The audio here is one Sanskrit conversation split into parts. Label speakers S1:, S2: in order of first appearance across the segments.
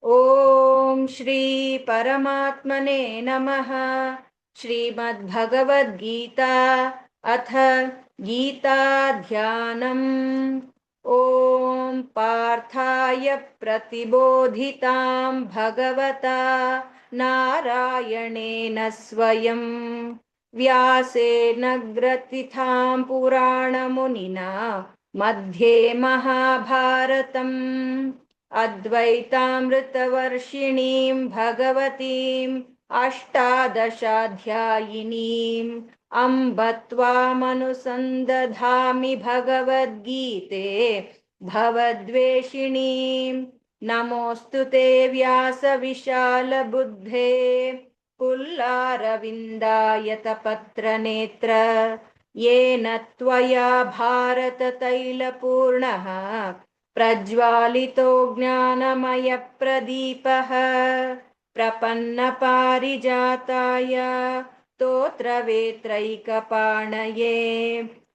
S1: ओम श्री परमात्मने नमः। श्रीमद्भगवद्गीता अथ गीताध्यानम्। ओम पार्थाय प्रतिबोधितां भगवता नारायणेन स्वयं व्यासेन ग्रथितां पुराणमुनिना मध्ये महाभारतम् अद्वैतामृतवर्षिणीं भगवतीम् अष्टादशाध्यायिनीम् अम्ब त्वामनुसन्दधामि भगवद्गीते भवद्वेषिणीम्। नमोऽस्तु ते व्यासविशालबुद्धे पुल्लारविन्दायतपत्रनेत्र येन त्वया भारततैलपूर्णः प्रज्वालितो ज्ञानमयप्रदीपः प्रपन्नपारिजाताय स्तोत्रवेत्रैकपाणये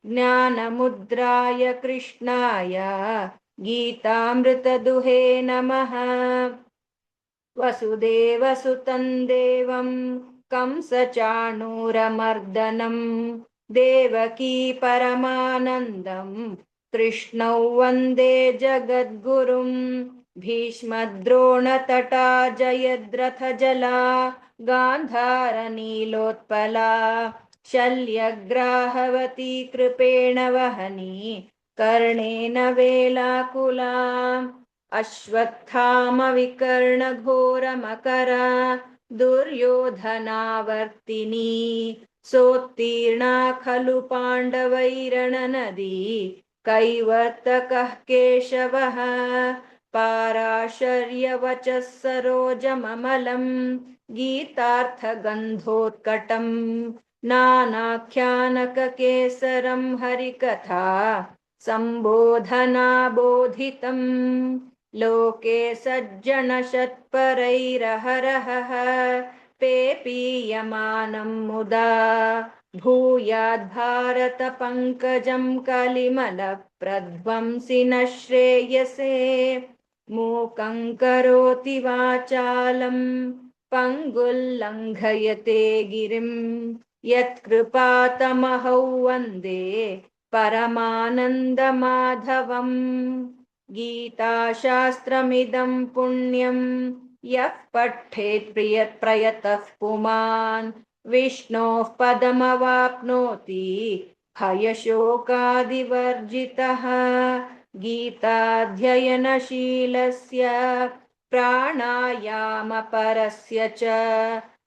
S1: ज्ञानमुद्राय कृष्णाय गीतामृतदुहे नमः। वसुदेवसुतं देवं कंसचाणूरमर्दनं देवकी परमानन्दं कृष्णौ वन्दे जगद्गुरुं। भीष्मद्रोणतटा जयद्रथजला गान्धारनीलोत्पला शल्यग्राहवती कृपेण वहनी कर्णेन वेलाकुला अश्वत्थामविकर्णघोरमकरा दुर्योधनावर्तिनी सोत्तीर्णा खलु पाण्डवैरणनदी कैवर्तकः केशवः पाराशर्यवचः सरोजममलम् गीतार्थगन्धोत्कटम् नानाख्यानककेसरं हरिकथा सम्बोधनाबोधितम् लोके सज्जनशत्परैरहरहः पेपीयमानं मुदा भूयाद्भारतपङ्कजं कलिमलप्रध्वंसि न श्रेयसे। मूकं करोति वाचालं पङ्गुल्लङ्घयते गिरिं यत्कृपातमहौ वन्दे परमानन्दमाधवम्। गीताशास्त्रमिदं पुण्यं यः पठेत् प्रयतः पुमान् विष्णोः पदमवाप्नोति भयशोकादिवर्जितः। गीताध्ययनशीलस्य प्राणायामपरस्य च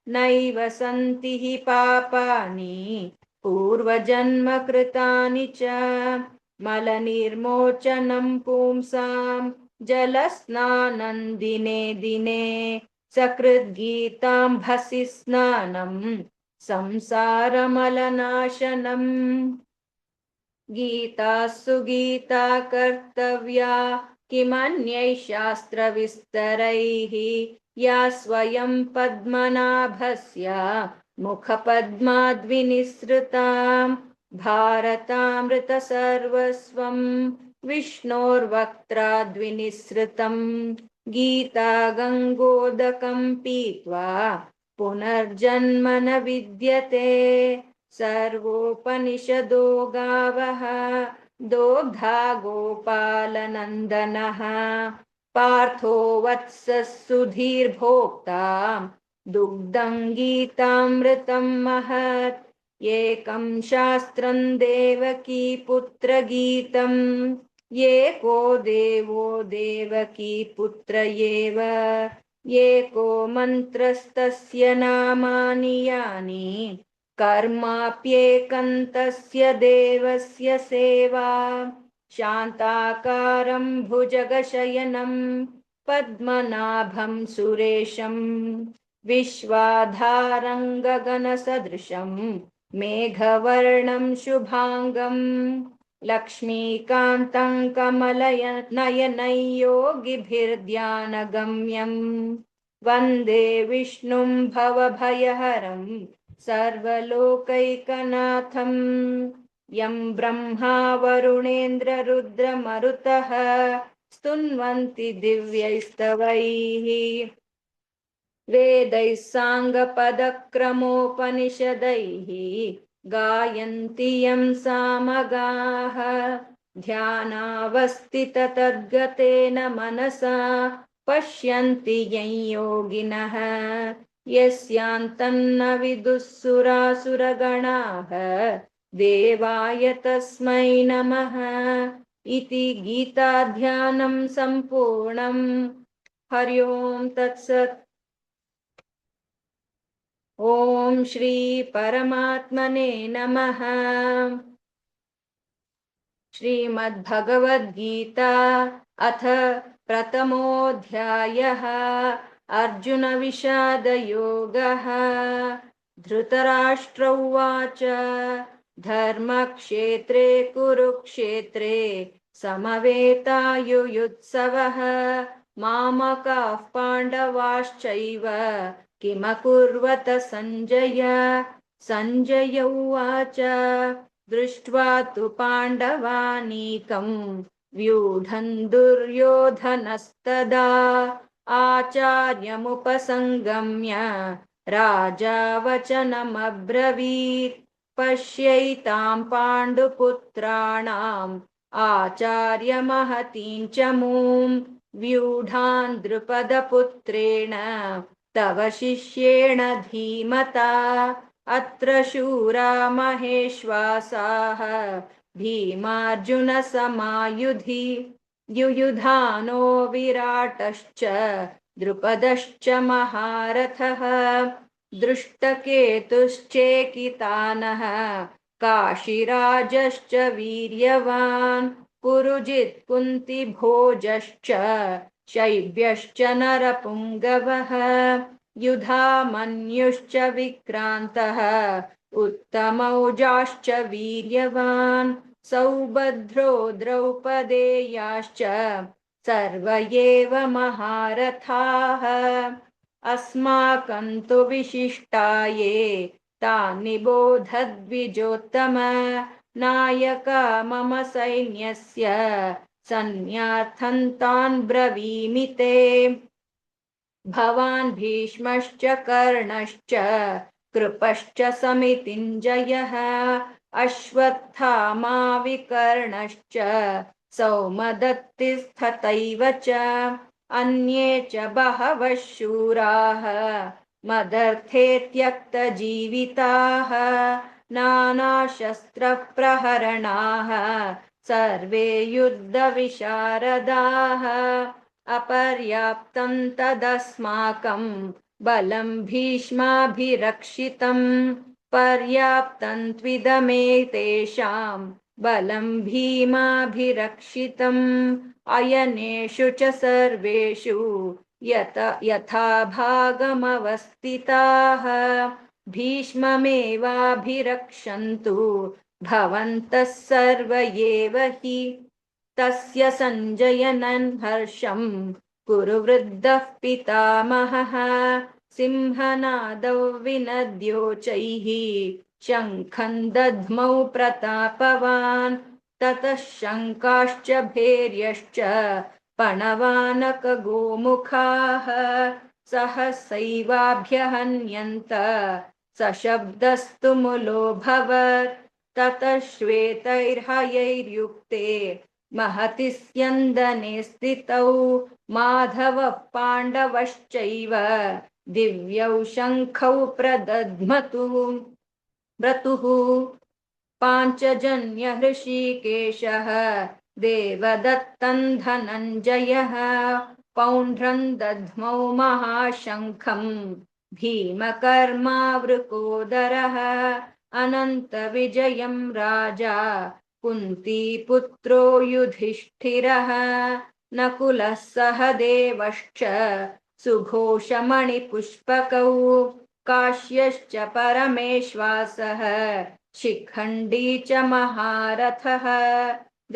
S1: नैव सन्ति हि पापानि पूर्वजन्मकृतानि च। मलनिर्मोचनं पुंसां जलस्नानं दिने दिने सकृद्गीताम्भसि स्नानं संसारमलनाशनम्। गीता सुगीता कर्तव्या किमन्यैः शास्त्रविस्तरैः या स्वयं पद्मनाभस्य मुखपद्माद्विनिसृताम् भारतामृतसर्वस्वं विष्णोर्वक्त्राद्विनिसृतं गीता गङ्गोदकं पीत्वा पुनर्जन्म न विद्यते। सर्वोपनिषदो गावः दोग्धा गोपालनन्दनः पार्थो वत्सः सुधीर्भोक्ता दुग्धं गीतामृतं महत्। एकं शास्त्रं देवकी पुत्रगीतं एको देवो देवकी पुत्र एव एको मन्त्रस्तस्य नामानि यानि कर्माप्येकन्तस्य देवस्य सेवा। शान्ताकारं भुजगशयनं पद्मनाभं सुरेशं विश्वाधारं गगनसदृशं मेघवर्णं शुभांगं लक्ष्मीकान्तं कमलनयनं योगिभिर्ध्यानगम्यं वन्दे विष्णुं भवभयहरं सर्वलोकैकनाथं। यं ब्रह्मा वरुणेन्द्ररुद्रमरुतः स्तुन्वन्ति दिव्यैस्तवैः वेदैः साङ्गपदक्रमोपनिषदैः गायन्ति यं सामगाः ध्यानावस्थिततद्गतेन मनसा पश्यन्ति यं योगिनः यस्यान्तन्न विदुःसुरासुरगणाः देवाय तस्मै नमः इति गीताध्यानं सम्पूर्णम् हरि ओम् तत्सत्। ॐ श्री परमात्मने नमः। श्रीमद्भगवद्गीता अथ प्रथमोऽध्यायः अर्जुनविषादयोगः। धृतराष्ट्र उवाच धर्मक्षेत्रे कुरुक्षेत्रे समवेतायुयुत्सवः मामकाः पाण्डवाश्चैव किमकुर्वत सञ्जय। सञ्जय उवाच दृष्ट्वा तु पाण्डवानीकं व्यूढन् दुर्योधनस्तदा आचार्यमुपसङ्गम्य राजा वचनमब्रवीत् पश्यैतां पाण्डुपुत्राणाम् आचार्यमहतीं च मूं व्यूढान् द्रुपदपुत्रेण तव शिष्येण धीमता अत्र शूरा महेश्वासाः भीमार्जुनसमायुधि युयुधानो विराटश्च द्रुपदश्च महारथः दृष्टकेतुश्चेकितानः काशीराजश्च वीर्यवान् पुरुजित् कुन्तिभोजश्च शैब्यश्च नरपुङ्गवः युधामन्युश्च विक्रान्तः उत्तमौजाश्च वीर्यवान् सौभद्रो द्रौपदेयाश्च सर्व एव महारथाः अस्माकं तु विशिष्टाये तान् निबोधद्विजोत्तम नायका मम सैन्यस्य सन्न्यार्थं तान् ब्रवीमि ते भवान् भीष्मश्च कर्णश्च कृपश्च समितिञ्जयः अश्वत्थामा विकर्णश्च सौमदत्तिस्तथैव च अन्ये च बहवः शूराः मदर्थे त्यक्तजीविताः नानाशस्त्रप्रहरणाः सर्वे युद्धविशारदाः अपर्याप्तं तदस्माकं बलं भीष्माभिरक्षितं पर्याप्तं त्विदमेतेषां बलं भीमाभिरक्षितम् अयनेषु च सर्वेषु यथा भागमवस्थिताः भीष्ममेवाभिरक्षन्तु भवन्तः सर्व एव हि तस्य सञ्जयनं हर्षं कुरु वृद्धः पितामहः सिंहनादौ विनद्योचैः शङ्खं दध्मौ प्रतापवान् ततः शङ्काश्च भैर्यश्च पणवानकगोमुखाः सहसैवाभ्यहन्यन्त सशब्दस्तु मुलोऽभवत् ततः श्वेतैर्हयैर्युक्ते महति स्यन्दने स्थितौ माधवः पाण्डवश्चैव दिव्यौ शङ्खौ प्रदध्मतु भ्रतुः पाञ्चजन्य हृषीकेशः देवदत्तं धनञ्जयः पौण्ड्रं दध्मौ महाशङ्खं भीमकर्मावृकोदरः अनन्तविजयं राजा कुन्तीपुत्रो युधिष्ठिरः नकुलः सह देवश्च सुघोषमणिपुष्पकौ काश्यश्च परमेश्वासः शिखण्डी च महारथः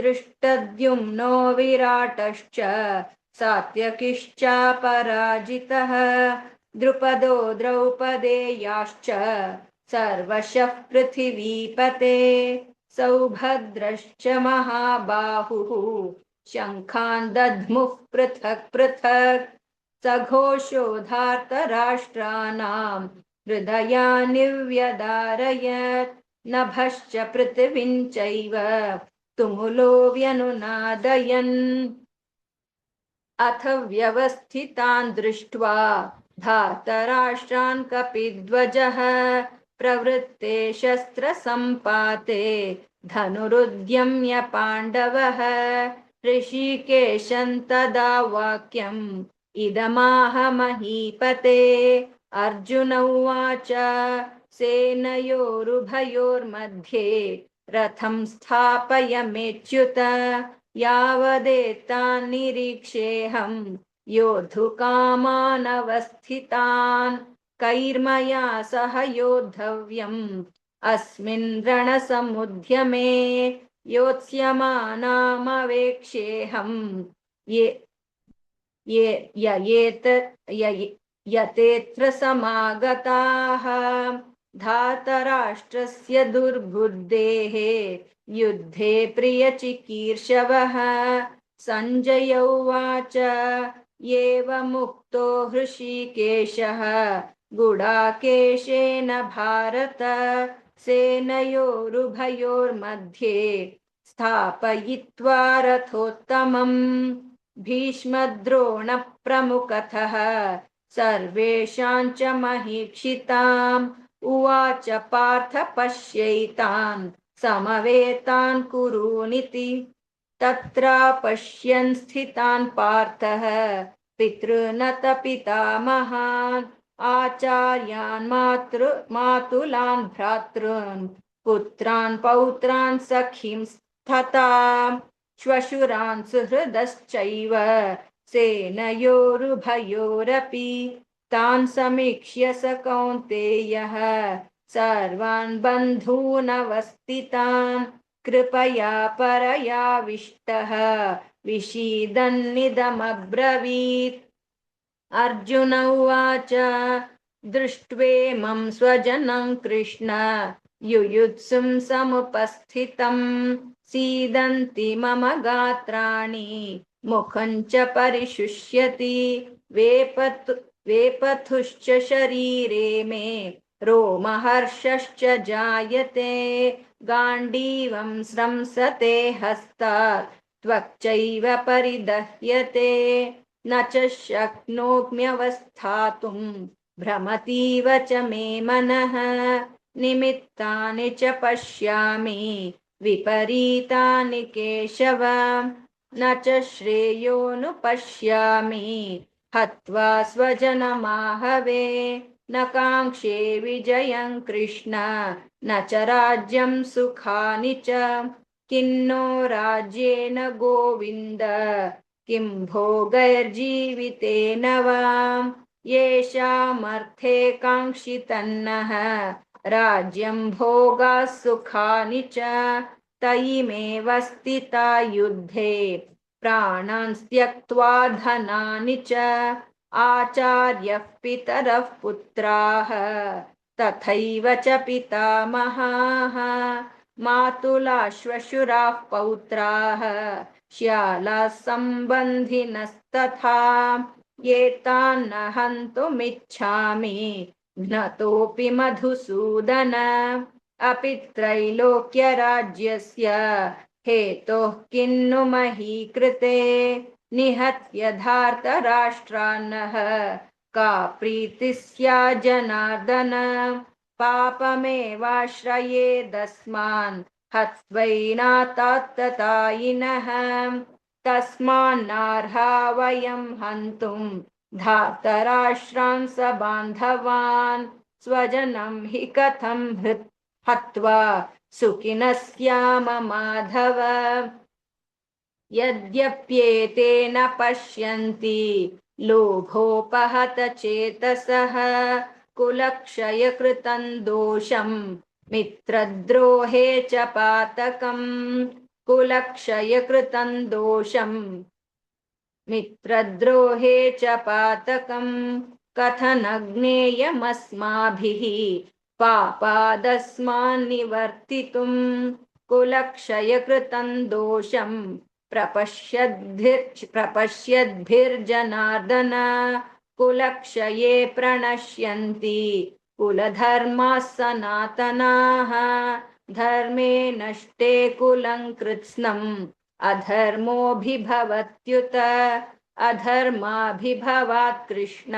S1: दृष्टद्युम्नो विराटश्च सात्यकिश्चापराजितः द्रुपदो द्रौपदेयाश्च सर्वशः पृथिवीपते सौभद्रश्च महाबाहुः शङ्खान् दध्मुः पृथक् पृथक् सघोषोधार्तराष्ट्राणां हृदयानि व्यदारयत् नभश्च पृथिवीं चैव तुमुलो व्यनुनादयन् अथ व्यवस्थितान् दृष्ट्वा धार्तराष्ट्रान् कपिध्वजः प्रवृत्ते शस्त्रसम्पाते धनुरुद्यम्य पाण्डवः ऋषिकेशं तदा वाक्यम् इदमाह महीपते अर्जुन उवाच सेनयोरुभयोर्मध्ये रथं स्थापयमेच्युत यावदेतान् निरीक्षेऽहं योद्धुकामानवस्थितान् कैर्मया सह योद्धव्यम् अस्मिन् रणसमुद्यमे योत्स्यमानामवेक्षेऽहं यतेऽत्र समागताः धातराष्ट्रस्य दुर्बुद्धेः युद्धे प्रियचिकीर्षवः सञ्जय उवाच एवमुक्तो हृषीकेशः गुडाकेशेन भारत सेनयोरुभयोर्मध्ये स्थापयित्वा रथोत्तमम् भीष्मद्रोणप्रमुखतः सर्वेषां च महीक्षिताम् उवाच पार्थ पश्यैतान् समवेतान् कुरूनिति तत्र पश्यन् स्थितान् पार्थः पितॄनत पितामहान् आचार्यान् मातुलान् भ्रातॄन् पुत्रान् पौत्रान् सखींस्तथा श्वशुरान् सुहृदश्चैव सेनयोरुभयोरपि तान् समीक्ष्य स कौन्तेयः सर्वान् बन्धूनवस्थितान् कृपया परयाविष्टः विषीदन्निदमब्रवीत् अर्जुन उवाच दृष्ट्वेमं स्वजनं कृष्ण युयुत्सुं समुपस्थितं सीदन्ति मम गात्राणि मुखं च परिशुष्यति वेपथुश्च शरीरे मे रोमहर्षश्च जायते गाण्डीवं स्रंसते हस्तात् त्वक्चैव परिदह्यते न च शक्नोम्यवस्थातुं भ्रमतीव च मे मनः निमित्तानि च पश्यामि विपरीतानि केशव न च श्रेयोनुपश्यामि हत्वा स्वजनमाहवे न काङ्क्षे विजयं कृष्ण न च राज्यं सुखानि च किन्नो राज्येन गोविन्द किं भोगैर्जीवितेन वा येषामर्थे काङ्क्षितन्नः राज्यं भोगाः सुखानि च तयिमेव स्थिता युद्धे प्राणान् त्यक्त्वा धनानि च आचार्यः पितरः पुत्राः तथैव च पितामहाः मातुला श्वशुराः पौत्राः श्यालाः सम्बन्धिनस्तथा एतान्न हन्तुमिच्छामि घ्नतोऽपि मधुसूदन अपि त्रैलोक्यराज्यस्य हेतोः किन्नु मही कृते निहत्य धार्तराष्ट्रान्नः का प्रीतिः स्यात् जनार्दन पापमेवाश्रयेदस्मान् हत्वैनातात्ततायिनः तस्मान्नार्हा वयं हन्तुं धार्तराष्ट्रान् सबान्धवान् स्वजनं हि कथं हत्वा सुखिनः स्याम माधव यद्यप्येतेन पश्यन्ति लोभोपहत चेतसः कुलक्षयकृतं दोषं मित्रद्रोहे च पातकम् कुलक्षयकृतं दोषं मित्रद्रोहे च पातकम् कथनज्ञेयमस्माभिः पापादस्मान् निवर्तितुम् कुलक्षयकृतं दोषं प्रपश्यद्भिर्जनार्दन कुलक्षये प्रणश्यन्ति कुलधर्माः सनातनाः धर्मे नष्टे कुलं कृत्स्नम् अधर्मोऽभिभवत्युत अधर्माभिभवात् कृष्ण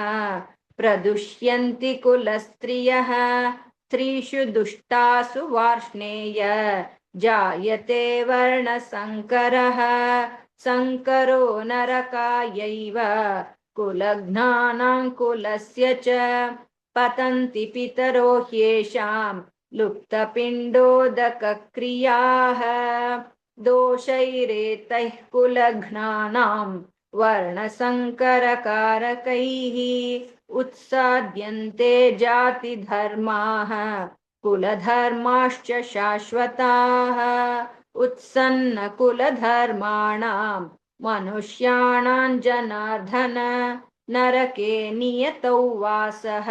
S1: प्रदुष्यन्ति कुलस्त्रियः स्त्रीषु दुष्टासु वार्ष्णेय जायते वर्णसङ्करः संकरो नरकायैव कुलघ्नानां कुलस्य च पतन्ति पितरो ह्येषां लुप्तपिण्डोदकक्रियाः दोषैरेतैः कुलघ्नानां वर्णसङ्करकारकैः उत्साद्यन्ते जातिधर्माः कुलधर्माश्च शाश्वताः उत्सन्नकुलधर्माणां मनुष्याणां जनार्दन नरके नियतौ वासः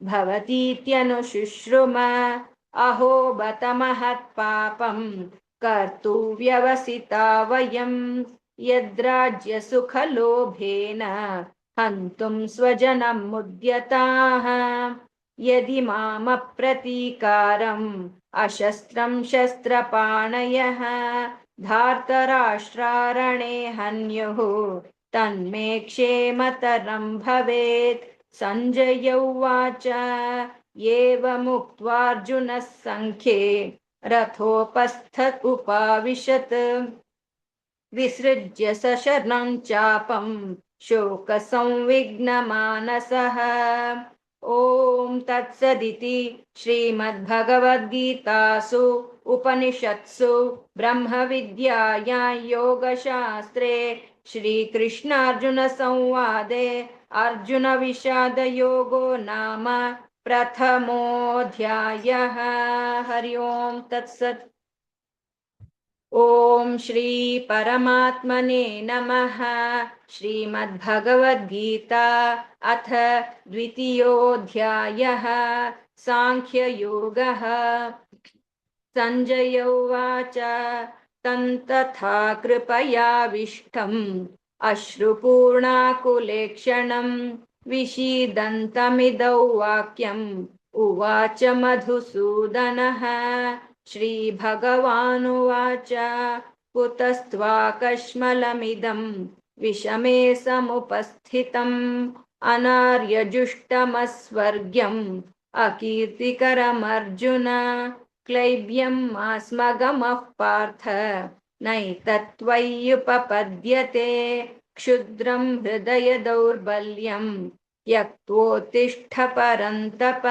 S1: भवतीत्यनुशुश्रुम अहो बत महत्पापं कर्तुव्यवसिता वयं यद्राज्यसुखलोभेन हन्तुं स्वजनं मुद्यताः यदि मामप्रतीकारम् अशस्त्रं शस्त्रपाणयः धार्तराष्ट्रारणे हन्युः तन्मे क्षेमतरं भवेत् सञ्जय उवाच एवमुक्त्वार्जुनः सङ्ख्ये रथोपस्थ उपाविशत् विसृज्य सशरं चापं शोकसंविघ्नमानसः ॐ तत्सदिति श्रीमद्भगवद्गीतासु उपनिषत्सु ब्रह्मविद्यायां योगशास्त्रे श्रीकृष्णार्जुनसंवादे अर्जुनविषादयोगो नाम प्रथमोऽध्यायः। हरि ओं तत्सत्। ॐ श्री परमात्मने नमः। श्रीमद्भगवद्गीता अथ द्वितीयोऽध्यायः सांख्ययोगः। सञ्जय उवाच तन्तथा कृपयाविष्टम् अश्रुपूर्णाकुलेक्षणं विषीदन्तमिदौ वाक्यम् उवाच मधुसूदनः। श्रीभगवानुवाच कुतस्त्वाकश्मलमिदं विषमे समुपस्थितम् अनार्यजुष्टमस्वर्ग्यम् अकीर्तिकरमर्जुन क्लैब्यम् आस्मगमः पार्थ नैतत्त्वय्युपपद्यते क्षुद्रं हृदय दौर्बल्यं त्यक्त्वोत्तिष्ठ परन्तप।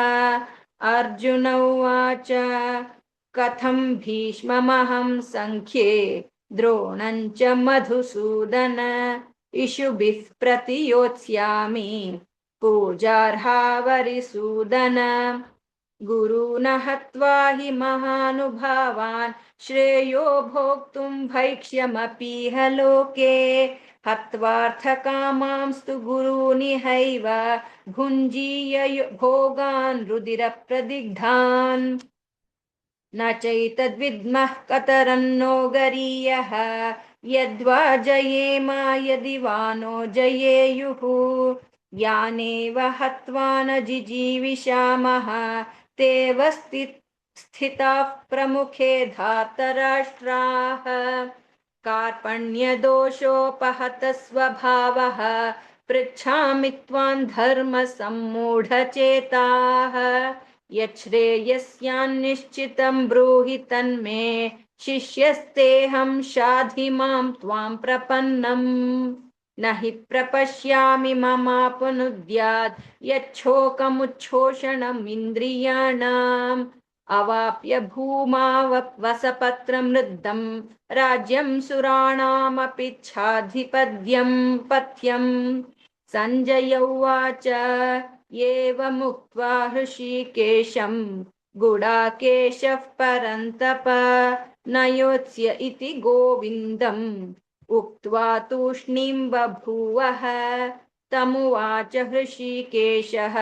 S1: अर्जुन उवाच कथं भीष्ममहं सङ्ख्ये द्रोणं च मधुसूदन इषुभिः प्रतियोत्स्यामि पूजार्हावरिसूदन। गुरून् हत्वा हि महानुभावान् श्रेयो भोक्तुं भैक्ष्यमपीह लोके हत्वार्थकामांस्तु गुरूनिहैव भुञ्जीय भोगान् रुधिरप्रदिग्धान् न चैतद्विद्मः कतरन्नो गरीयः यद्वा जयेम यदि वा नो जयेयुः यानेव हत्वा न जिजीविषामः ते स्थिताः प्रमुखे धार्तराष्ट्राः कार्पण्यदोषोपहत स्वभावः पृच्छामि त्वां धर्मसम्मूढचेताः यच्छ्रेयस्यान्निश्चितं ब्रूहि तन्मे शिष्यस्तेऽहं शाधि मां त्वां प्रपन्नम् न हि प्रपश्यामि ममापनुद्यात् यच्छोकमुच्छोषणमिन्द्रियाणाम् अवाप्य भूमा वसपत्रमृद्धं राज्यं सुराणामपि च्छाधिपत्यं पथ्यम्। सञ्जय उवाच एवमुक्त्वा हृषीकेशं गुडाकेशः परन्तप न योत्स्य इति गोविन्दम् उक्त्वा तूष्णीं बभूवः। तमुवाच हृषीकेशः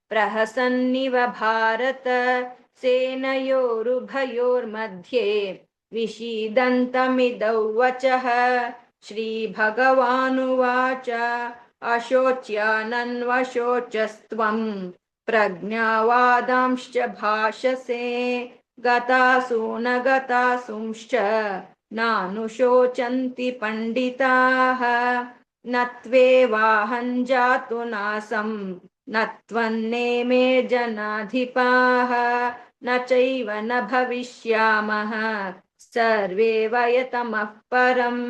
S1: प्रहसन्निव भारत सेनयोरुभयोर्मध्ये विषीदन्तमिदौ वचः श्रीभगवानुवाच अशोच्यानन्वशोचस्त्वं प्रज्ञावादांश्च भाषसे गतासु न गतासूंश्च नानुशोचन्ति पण्डिताः न त्वेवाहं जातु नासं न त्वन्नेमे जनाधिपाः न चैव न भविष्यामः सर्वे वयतमः परम्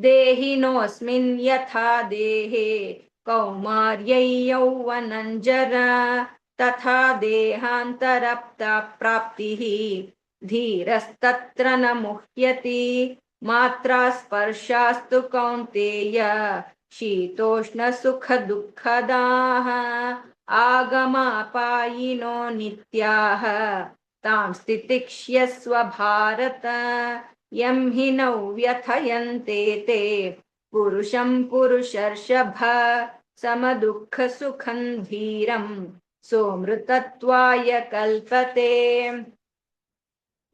S1: देहिनोऽस्मिन् यथा देहे कौमार्यै यौवनञ्जरा तथा देहान्तरप्राप्तिः धीरस्तत्र न मुह्यति मात्रा स्पर्शास्तु कौन्तेय शीतोष्णसुखदुःखदाः आगमापायिनो नित्याः तां स्थितिक्ष्यस्व भारत यं हि नौ व्यथयन्ते ते पुरुषं पुरुषर्षभ समदुःखसुखं धीरं सोऽमृतत्वाय कल्पते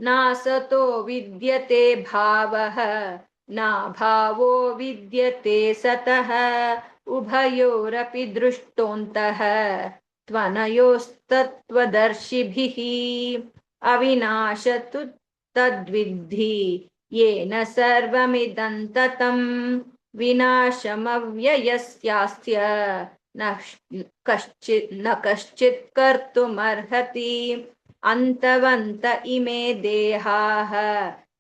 S1: नासतो विद्यते भावः नाभावो विद्यते सतः उभयोरपि दृष्टोऽन्तः त्वनयोस्तत्त्वदर्शिभिः अविनाशतु तद्विद्धि येन सर्वमिदं ततं विनाशमव्ययस्यास्य न कश्चित् कर्तुमर्हति अन्तवन्त इमे देहाः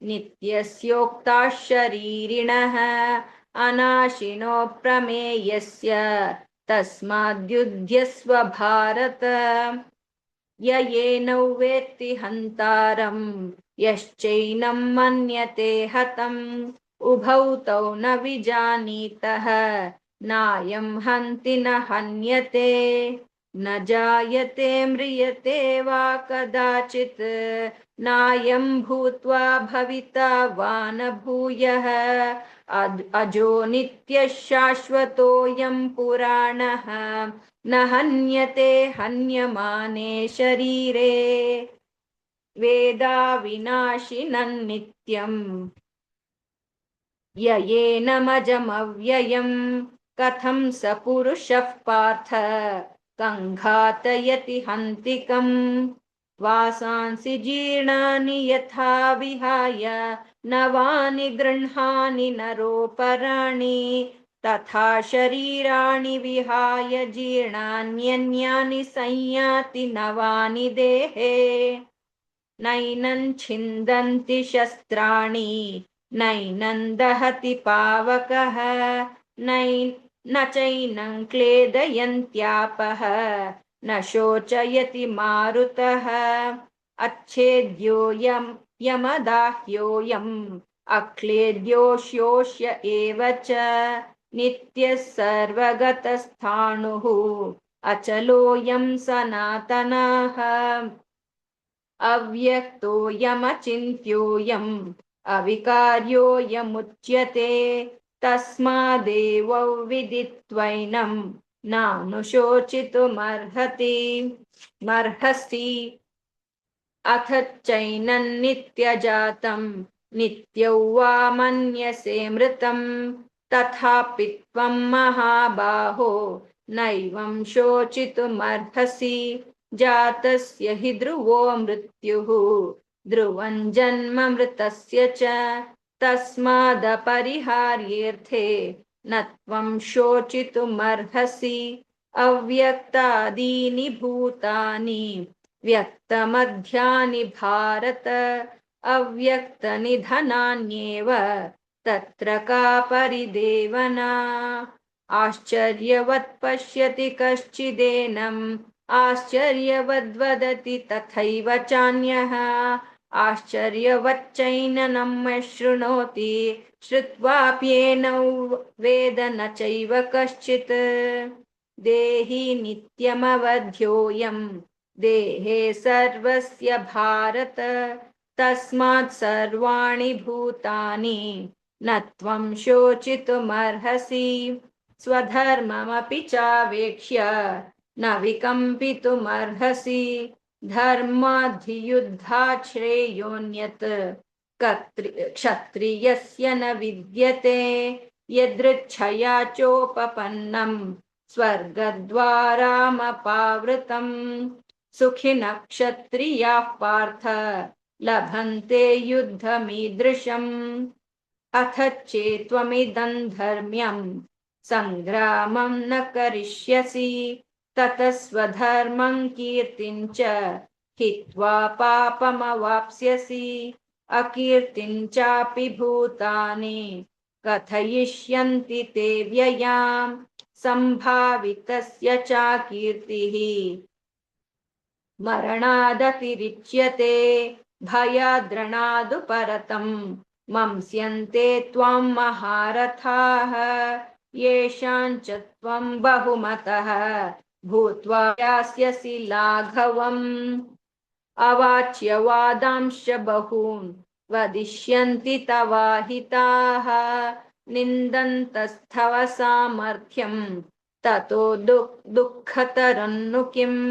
S1: नित्यस्योक्ताः शरीरिणः अनाशिनो प्रमेयस्य तस्माद्युध्यस्व भारत य येनौ वेत्ति हन्तारं यश्चैनं मन्यते हतम् उभौ तौ न विजानीतः नायं हन्ति न हन्यते न जायते म्रियते वा कदाचित् नायं भूत्वा भविता वा न भूयः अजो नित्यः शाश्वतोऽयं पुराणः न हन्यते हन्यमाने शरीरे वेदाविनाशिनन्नित्यम् य येनमजमव्ययं कथं स पुरुषः पार्थ कङ्घातयति हन्तिकम् वासांसि जीर्णानि यथा विहाय नवानि गृह्णानि नरोपराणि तथा शरीराणि विहाय जीर्णान्यन्यानि संयाति नवानि देहे नैनं छिन्दन्ति शस्त्राणि नैनं दहति पावकः न चैनं क्लेदयन्त्यापः न शोचयति मारुतः अच्छेद्योऽयं यमदाह्योऽयम् अक्लेद्यो शोष्य एव च नित्यः सर्वगतस्थाणुः अचलोऽयं सनातनः अव्यक्तोऽयमचिन्त्योऽयम् अविकार्योऽयमुच्यते तस्मादेव विदित्वैनं नानुशोचितुमर्हसि अथ चैनं नित्यजातं नित्यौ वा मन्यसे मृतं तथापि त्वं महाबाहो नैवं शोचितुमर्हसि जातस्य हि ध्रुवो मृत्युः ध्रुवं जन्म मृतस्य च तस्मादपरिहार्येऽर्थे न त्वं शोचितुमर्हसि अव्यक्तादीनि भूतानि व्यक्तमध्यानि भारत अव्यक्तनिधनान्येव तत्र का परिदेवना आश्चर्यवत् पश्यति कश्चिदेनम् आश्चर्यवद्वदति तथैव चान्यः आश्चर्यवच्चैननं शृणोति श्रुत्वाप्येनौ वेद न चैव कश्चित् देहि नित्यमवध्योऽयं देहे सर्वस्य भारत तस्मात् सर्वाणि भूतानि न त्वं शोचितुमर्हसि स्वधर्ममपि चावेक्ष्य न विकम्पितुमर्हसि धर्माद्धियुद्धात् श्रेयोऽन्यत् क्षत्रियस्य न विद्यते यदृच्छया चोपपन्नं स्वर्गद्वारामपावृतम् सुखिनः क्षत्रियाः पार्थ लभन्ते युद्धमीदृशम् अथ चेत्त्वमिदं धर्म्यं सङ्ग्रामं न करिष्यसि ततः स्वधर्मं कीर्तिं च हित्वा पापमवाप्स्यसि अकीर्तिं चापि भूतानि कथयिष्यन्ति ते व्ययाम् सम्भावितस्य चाकीर्तिः मरणादतिरिच्यते भयाद्रणादु परतम् मंस्यन्ते त्वां महारथाः येषां च त्वं बहुमतः भूत्वा यास्यसि लाघवम् अवाच्य वादांश्च बहून् वदिष्यन्ति तवाहिताः निन्दन्तस्तव सामर्थ्यं ततो दुःखतरन्नु किम्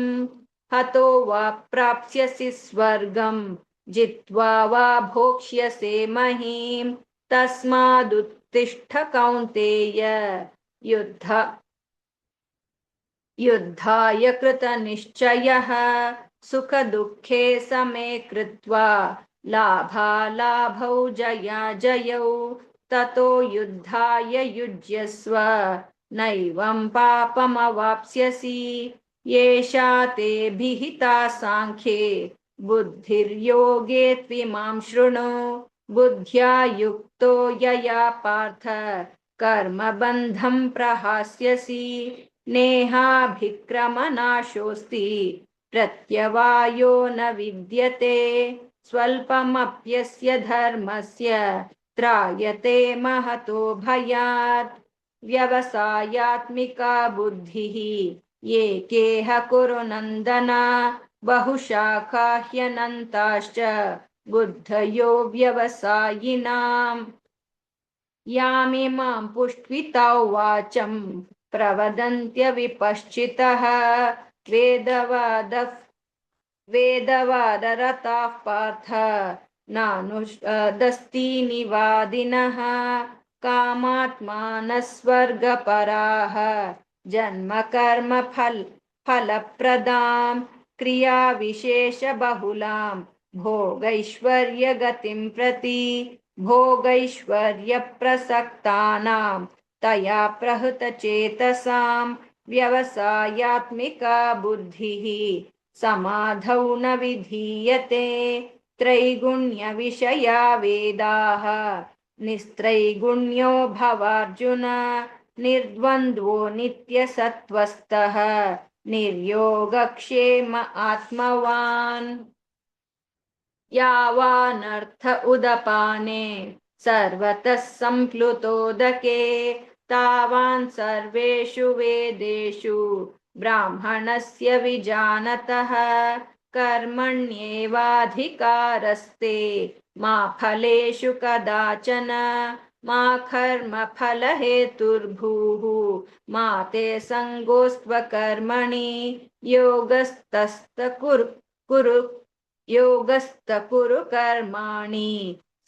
S1: हतो वा प्राप्स्यसि स्वर्गं जित्वा वा भोक्ष्यसे महीम् तस्मादुत्तिष्ठ कौन्तेय युद्धाय कृतनिश्चयः सुखदुःखे समे कृत्वा लाभालाभौ जयाजयौ ततो युद्धाय युज्यस्व नैवं पापमवाप्स्यसि येषा ते विहिता साङ्ख्ये बुद्धिर्योगे त्विमां शृणु बुद्ध्या युक्तो यया पार्थ कर्मबन्धं प्रहास्यसि नेहाभिक्रमनाशोऽस्ति प्रत्यवायो न विद्यते स्वल्पमप्यस्य धर्मस्य त्रायते महतो भयात् व्यवसायात्मिका बुद्धिः एकेह कुरु नन्दन बहुशाखा ह्यनन्ताश्च बुद्धयो व्यवसायिनाम् यामिमां पुष्पिता वाचं प्रवदन्त्यविपश्चितः वेदवादरताः पार्थ नानुदस्तीनिवादिनः कामात्मानः स्वर्गपराः फलप्रदां क्रियाविशेषबहुलां भोगैश्वर्यगतिं प्रति भोगैश्वर्यप्रसक्तानां तया प्रहृतचेतसां व्यवसायात्मिका बुद्धिः समाधौ न विधीयते त्रैगुण्यविषया वेदाः निस्त्रैगुण्यो भवार्जुन निर्द्वन्द्वो नित्यसत्त्वस्थः निर्योगक्षेम आत्मवान् यावानर्थ उदपाने सर्वतः सम्प्लुतोदके तावान् सर्वेषु वेदेषु ब्राह्मणस्य विजानतः कर्मण्येवाधिकारस्ते मा फलेषु कदाचन मा कर्मफलहेतुर्भूः मा ते सङ्गोऽस्त्वकर्मणि योगस्त कुरु कर्माणि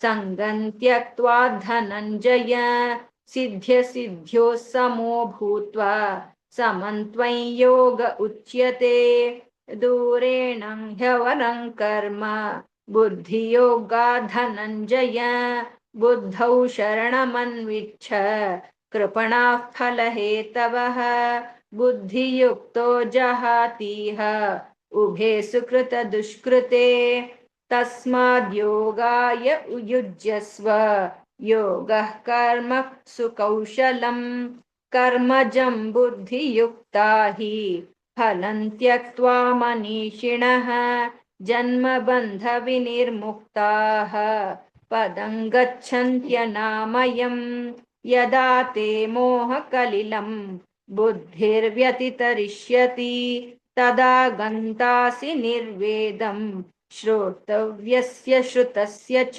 S1: सङ्गं त्यक्त्वा धनञ्जय सिद्ध्यसिद्ध्योः समो भूत्वा समं त्वं योग उच्यते दूरेण ह्यवरं कर्म बुद्धियोगात् धनञ्जय बुद्धौ शरणमन्विच्छ कृपणाः फलहेतवः बुद्धियुक्तो जहातीह उभे सुकृतदुष्कृते तस्माद्योगाय युज्यस्व योगः कर्म सुकौशलम् कर्मजं बुद्धियुक्ता हि फलं त्यक्त्वा मनीषिणः जन्मबन्धविनिर्मुक्ताः पदं गच्छन्त्यनामयम् यदा ते मोहकलिलं बुद्धिर्व्यतितरिष्यति तदा गन्तासि निर्वेदं श्रोतव्यस्य श्रुतस्य च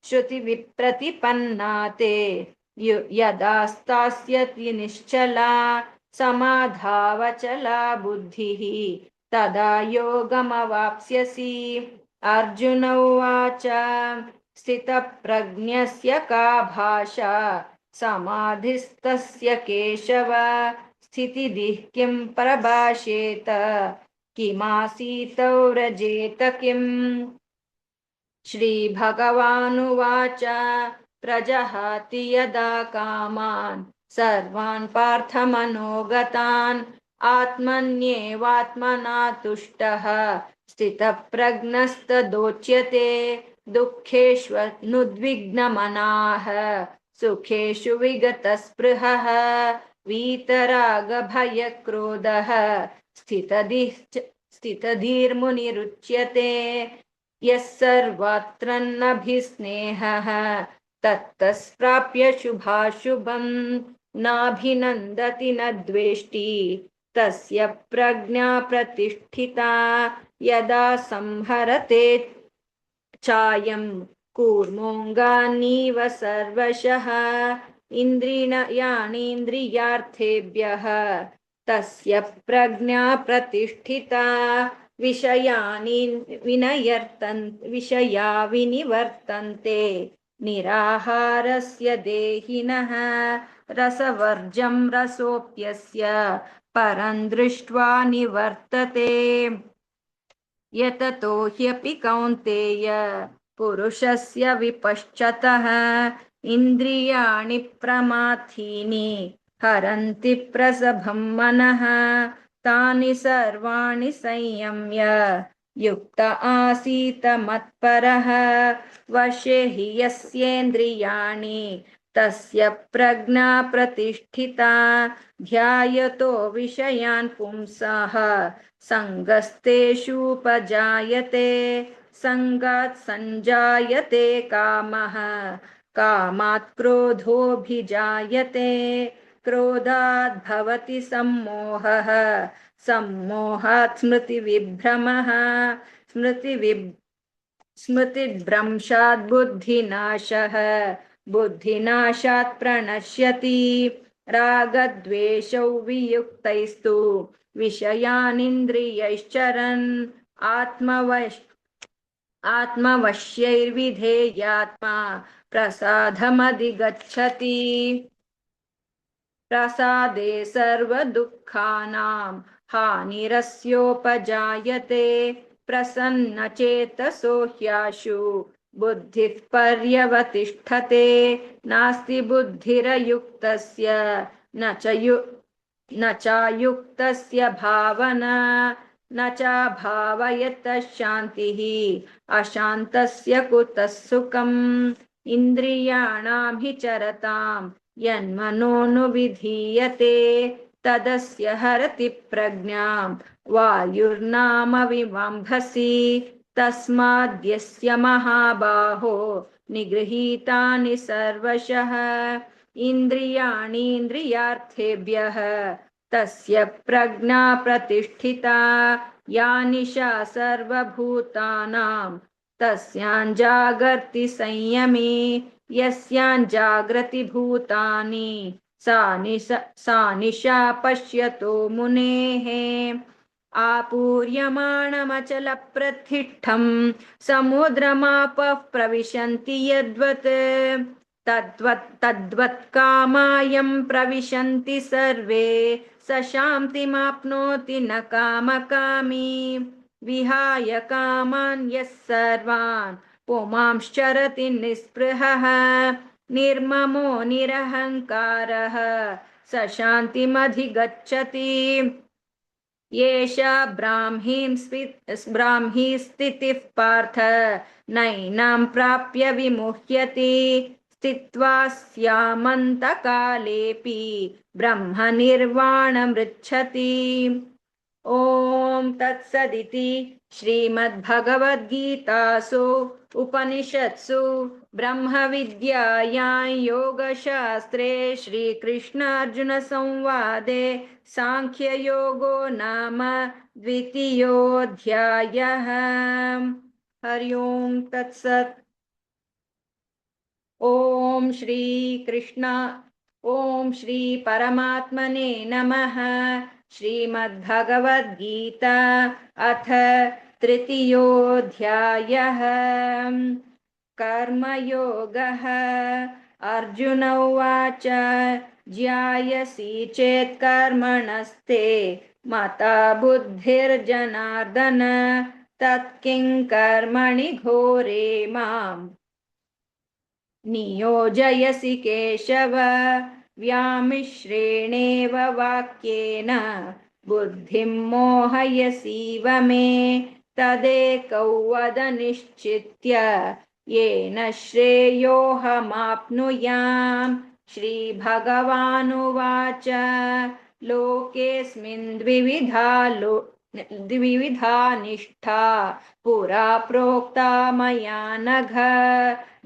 S1: श्रुतिविप्रतिपन्ना ते यदा स्थास्यति निश्चला समाधावचला बुद्धिः तदा योगमवाप्स्यसि। अर्जुन उवाच स्थितप्रज्ञस्य का भाषा समाधिस्तस्य केशव स्थितिदिः किं प्रभाषेत किमासीतो व्रजेत किम्। श्रीभगवानुवाच प्रजहाति यदा कामान् सर्वान् पार्थमनोगतान् आत्मन्येवात्मना तुष्टः स्थितप्रज्ञस्तदोच्यते। दुःखेष्वनुद्विग्नमनाः सुखेषु विगतस्पृहः वीतरागभयक्रोधः स्थितधीर्मुनिरुच्यते। यः सर्वत्रन्नभिस्नेहः तत्तस्प्राप्य शुभाशुभम् नाभिनन्दति न द्वेष्टि तस्य प्रज्ञा प्रतिष्ठिता। यदा संहरते चायं कूर्मोऽङ्गानीव सर्वशः इन्द्रियाणीन्द्रियार्थेभ्यः तस्य प्रज्ञा प्रतिष्ठिता। विषया विनिवर्तन्ते निराहारस्य देहिनः रसवर्जं रसोऽप्यस्य परं दृष्ट्वा निवर्तते। यततो ह्यपि कौन्तेय पुरुषस्य विपश्चतः इन्द्रियाणि प्रमाथीनि हरन्ति प्रसभं मनः तानि सर्वाणि संयम्य युक्त आसीत मत्परः वशे हि यस्येन्द्रियाणि तस्य प्रज्ञा प्रतिष्ठिता। ध्यायतो विषयान् पुंसः सङ्गस्तेषूपजायते सङ्गात् सञ्जायते कामः कामात् क्रोधोऽभिजायते क्रोधात् भवति सम्मोहः सम्मोहात् स्मृतिविभ्रमः स्मृतिभ्रंशात् बुद्धिनाशः बुद्धिनाशात् प्रणश्यति। रागद्वेषौ वियुक्तैस्तु विषयानिन्द्रियैश्चरन् आत्मवश्यैर्विधेयात्मा प्रसादमधिगच्छति। प्रसादे सर्वदुःखानां हानिरस्योपजायते प्रसन्नचेतसो ह्याशु बुद्धिः पर्यवतिष्ठते। नास्ति बुद्धिरयुक्तस्य न चायुक्तस्य भावना न चाभावयतः शान्तिः अशान्तस्य कुतः सुखम्। इन्द्रियाणां हि चरतां यन्मनोनुविधीयते तदस्य हरति प्रज्ञां वायुर्नाम विवम्भसि। तस्माद्यस्य महाबाहो निगृहीतानि सर्वशः इन्द्रियाणीन्द्रियार्थेभ्यः तस्य प्रज्ञा प्रतिष्ठिता। या निशा सर्वभूतानां तस्यां जागर्ति संयमी यस्यां जाग्रति भूतानि सा निशा पश्यतो मुनेः। आपूर्यमाणमचलप्रतिष्ठं समुद्रमापः प्रविशन्ति यद्वत् तद्वत् कामायं प्रविशन्ति सर्वे स शान्तिमाप्नोति न कामकामी। विहाय कामान् यः सर्वान् पुमांश्चरति निःस्पृहः निर्ममो निरहङ्कारः स शान्तिमधिगच्छति। एषा ब्राह्मी स्थितिः पार्थ नैनां प्राप्य विमुह्यति स्थित्वा स्यामन्तकालेऽपि ब्रह्मनिर्वाणमृच्छति। ॐ तत्सदिति श्रीमद्भगवद्गीतासु उपनिषत्सु ब्रह्मविद्यायां योगशास्त्रे श्रीकृष्णार्जुनसंवादे सांख्ययोगो नाम द्वितीयोऽध्यायः। हरि ओं तत्सत्। ॐ श्री परमात्मने नमः। श्रीमद्भगवद्गीता अथ तृतीयोऽध्यायः। कर्मयोगः। अर्जुन उवाच ज्यायसि चेत् कर्मणस्ते मता बुद्धिर्जनार्दन तत्किं कर्मणि घोरे माम् नियोजयसि केशव। व्यामिश्रेणेव वाक्येन बुद्धिं मोहयसीव मे तदेकौ वद निश्चित्य येन श्रेयोऽहमाप्नुयाम्। श्रीभगवानुवाच लोकेऽस्मिन् द्विविधा निष्ठा पुरा प्रोक्ता मया नघ।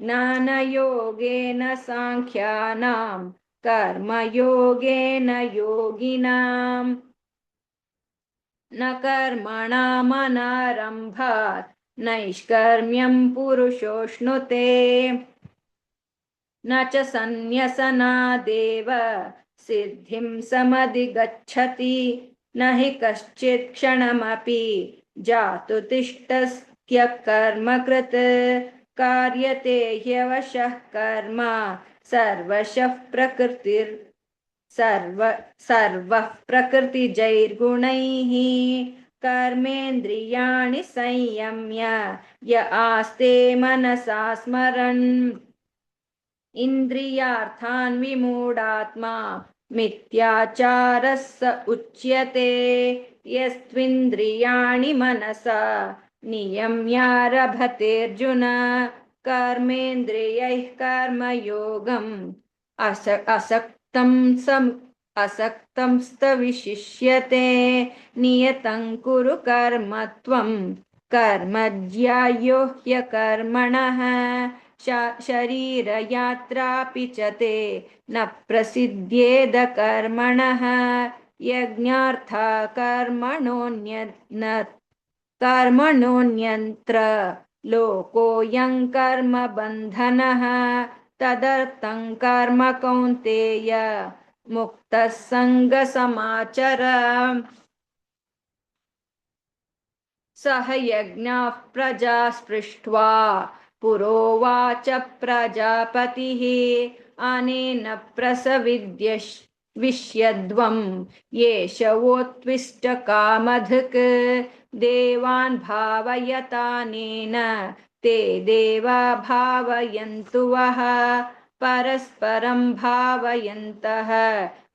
S1: ज्ञानयोगेन साङ्ख्यानां कर्मयोगेन योगिनाम्। न कर्मणामनारम्भात् नैष्कर्म्यं पुरुषोऽश्नुते न च सन्न्यसनादेव सिद्धिं समधिगच्छति। न हि कश्चित् क्षणमपि जातु तिष्ठत्य कर्मकृत् कार्यते ह्यवशः कर्म सर्वशः सर्वः प्रकृतिजैर्गुणैः। कर्मेन्द्रियाणि संयम्य य आस्ते मनसा स्मरन् इन्द्रियार्थान् विमूढात्मा मिथ्याचारः स उच्यते। यस्त्विन्द्रियाणि मनसा नियम्यारभतेऽर्जुन कर्मेन्द्रियैः कर्मयोगम् असक्तं स्तविशिष्यते। नियतं कुरु कर्म त्वं कर्म ज्यायो ह्यकर्मणः शरीरयात्रापि च ते न प्रसिद्ध्येद कर्मणः। यज्ञार्था कर्मणोऽन्यत्र लोकोऽयं कर्म बन्धनः। तदर्थं कर्म कौन्तेय मुक्तः सङ्गसमाचर। सह यज्ञः प्रजा स्पृष्ट्वा पुरोवाच प्रजापतिः अनेन प्रसविष्यध्वं येष वोत्विष्टकामधुक्। देवान् भावयतानेन ते देवा भावयन्तु वः परस्परं भावयन्तः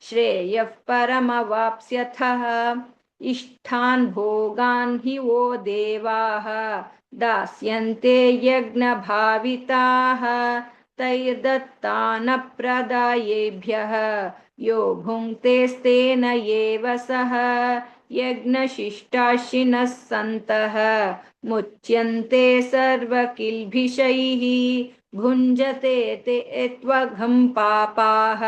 S1: श्रेयः परमवाप्स्यथः। इष्टान् भोगान् हि वो देवाः दास्यन्ते यज्ञभाविताः तैर्दत्तानप्रदायेभ्यः यो भुङ्क्तेस्तेन एव सः। यज्ञशिष्टाशिनः सन्तः मुच्यन्ते सर्वकिल्बिषैः भुञ्जते ते त्वघं पापाः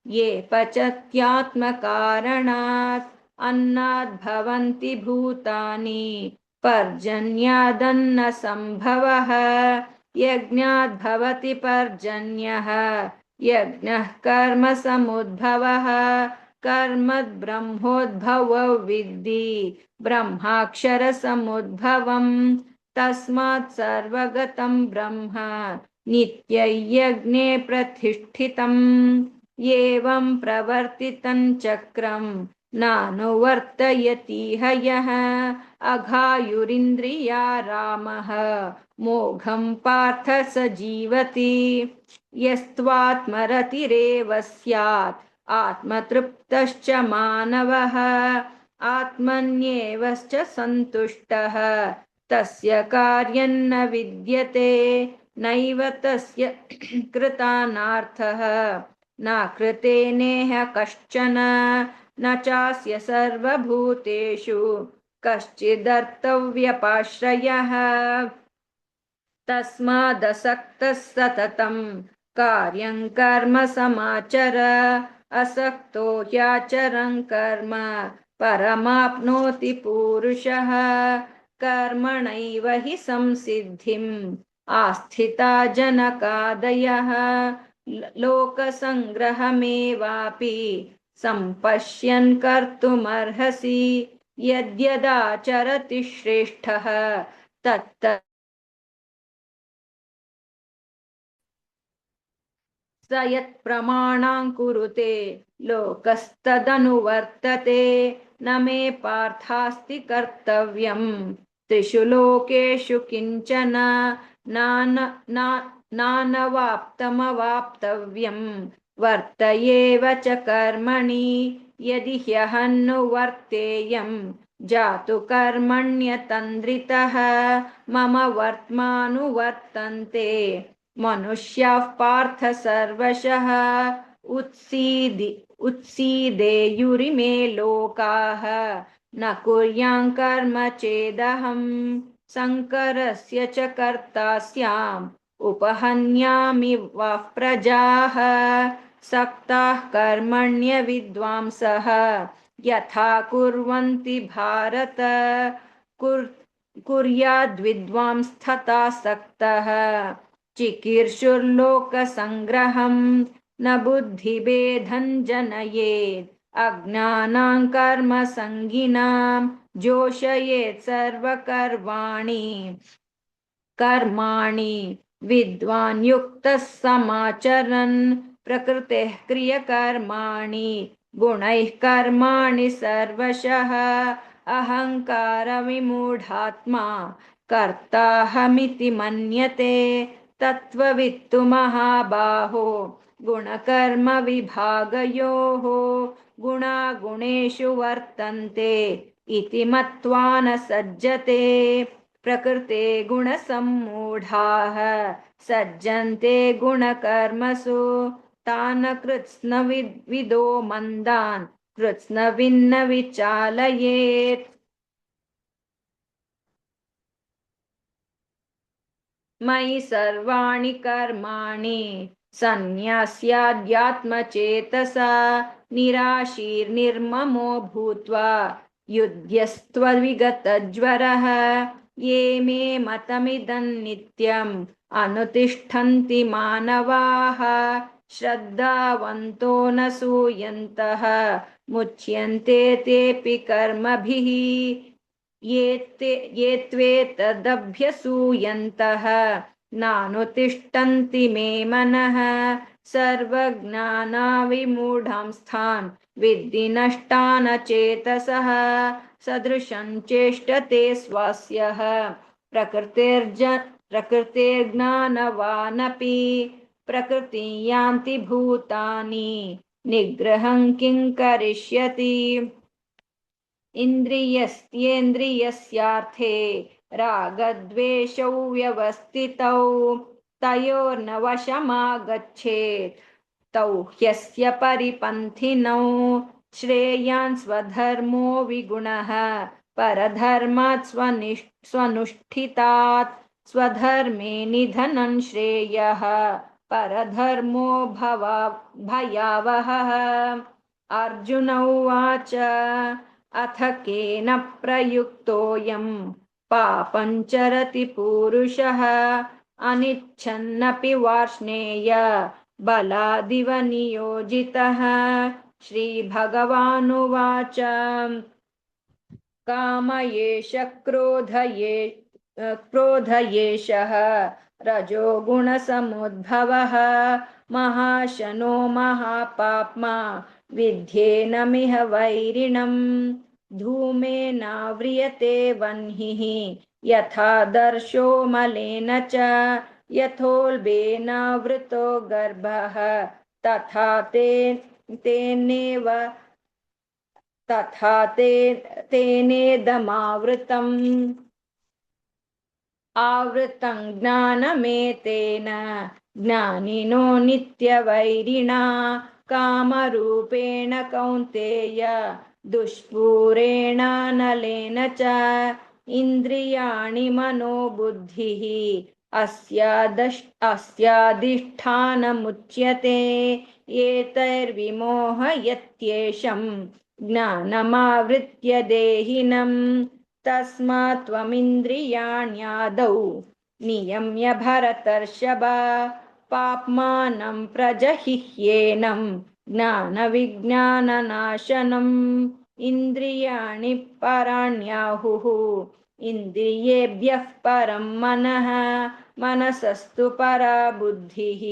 S1: ये पचत्यात्मकारणात्। अन्नाद्भवन्ति भूतानि पर्जन्यादन्नसम्भवः यज्ञाद्भवति पर्जन्यः यज्ञः कर्म समुद्भवः। कर्मद्ब्रह्मोद्भवो विद्धि ब्रह्माक्षरसमुद्भवम्। तस्मात् सर्वगतं ब्रह्म नित्ययज्ञे प्रतिष्ठितम्। एवं प्रवर्तितं चक्रं नानुवर्तयति हयः अघायुरिन्द्रिया रामः मोघं पार्थ स जीवति। यस्त्वात्मरतिरेव स्यात् आत्मतृप्तश्च मानवः आत्मन्येवश्च सन्तुष्टः तस्य कार्यं न विद्यते। नैव तस्य कृतानार्थः न कृतेनेह कश्चन न चास्य सर्वभूतेषु कश्चिदर्थव्यपाश्रयः। तस्मादसक्तः सततं कार्यं कर्म समाचर असक्तो ह्याचरन् कर्म परमाप्नोति पूरुषः। कर्मणैव हि संसिद्धिम् आस्थिता जनकादयः लोकसङ्ग्रहमेवापि सम्पश्यन् कर्तुमर्हसि यद्यदाचरति श्रेष्ठः तत्तत् स यत्प्रमाणां कुरुते लोकस्तदनुवर्तते न मे पार्थास्ति कर्तव्यं त्रिषु लोकेषु किञ्चन नानवाप्तमवाप्तव्यं वर्तयेव च कर्मणि यदि ह्यहन्नुवर्तेयं जातु कर्मण्यतन्द्रितः मम वर्त्मानुवर्तन्ते मनुष्याः पार्थ सर्वशः उत्सीदेयुरिमे लोकाः न कुर्यां कर्म चेदहं शङ्करस्य च कर्ता स्याम् उपहन्यामि वः प्रजाः सक्ताः कर्मण्य विद्वांसः यथा कुर्वन्ति भारत कुर्याद्विद्वांस्तथा सक्तः चिकीर्षुर्लोकसङ्ग्रहं न बुद्धिभेदं जनयेत् अज्ञानां कर्मसङ्गिनां जोषयेत् कर्माणि विद्वान् युक्तः समाचरन् प्रकृतेः क्रियकर्माणि गुणैः कर्माणि सर्वशः अहङ्कारविमूढात्मा कर्ताहमिति मन्यते तत्त्ववित्तु महाबाहो गुणकर्मविभागयोः गुणागुणेषु वर्तन्ते इति मत्वा न सज्जते प्रकृते गुणसम्मूढाः सज्जन्ते गुणकर्मसु तान् कृत्स्नविदो मन्दान् कृत्स्नविन्न विचालयेत् मयि सर्वाणि कर्माणि सन्न्यास्याध्यात्मचेतसा निराशीर्निर्ममो भूत्वा युध्यस्त्वविगतज्वरः ये मे मतमिदं नित्यम् अनुतिष्ठन्ति मानवाः श्रद्धावन्तो न सूयन्तः मुच्यन्ते तेऽपि कर्मभिः ये त्वेतदभ्यसूयन्तः नानुतिष्ठन्ति मे मनः सर्वज्ञानाविमूढांस्तान् विद्धि नष्टान् चेतसः सदृशं चेष्टते स्वास्यः प्रकृतेर्ज्ञानवानपि प्रकृतिं यान्ति भूतानि निग्रहं किं करिष्यति इन्द्रियस्येन्द्रियस्यार्थे रागद्वेषौ व्यवस्थितौ तयोर्न वशमागच्छेत् तौ ह्यस्य परिपन्थिनौ श्रेयान् स्वधर्मो विगुणः परधर्मात् स्वनुष्ठितात् स्वधर्मे निधनं श्रेयः परधर्मो भयावहः अर्जुन उवाच अथ केन प्रयुक्तोऽयं पापं चरति पूरुषः अनिच्छन्नपि वार्ष्णेय बलादिव नियोजितः श्रीभगवानुवाच काम एष क्रोध एषः रजोगुणसमुद्भवः महाशनो महापाप्मा विध्येनमिह वैरिणम् धूमेनाव्रियते वह्निः यथा दर्शो मलेन च यथोल्बेनावृतो गर्भः तथा तेनेदमावृतम् आवृतं ज्ञानमेतेन ज्ञानिनो नित्यवैरिणा कामरूपेण कौन्तेय दुष्पूरेणानलेन च इन्द्रियाणि मनोबुद्धिः अस्याधिष्ठानमुच्यते एतैर्विमोहयत्येषं ज्ञानमावृत्य देहिनम् तस्मात् त्वमिन्द्रियाण्यादौ नियम्य भरतर्षभ पाप्मानं प्रजहिह्येनं ज्ञानविज्ञाननाशनम् इन्द्रियाणि पराण्याहुः इन्द्रियेभ्यः परं मनः मनसस्तु परा बुद्धिः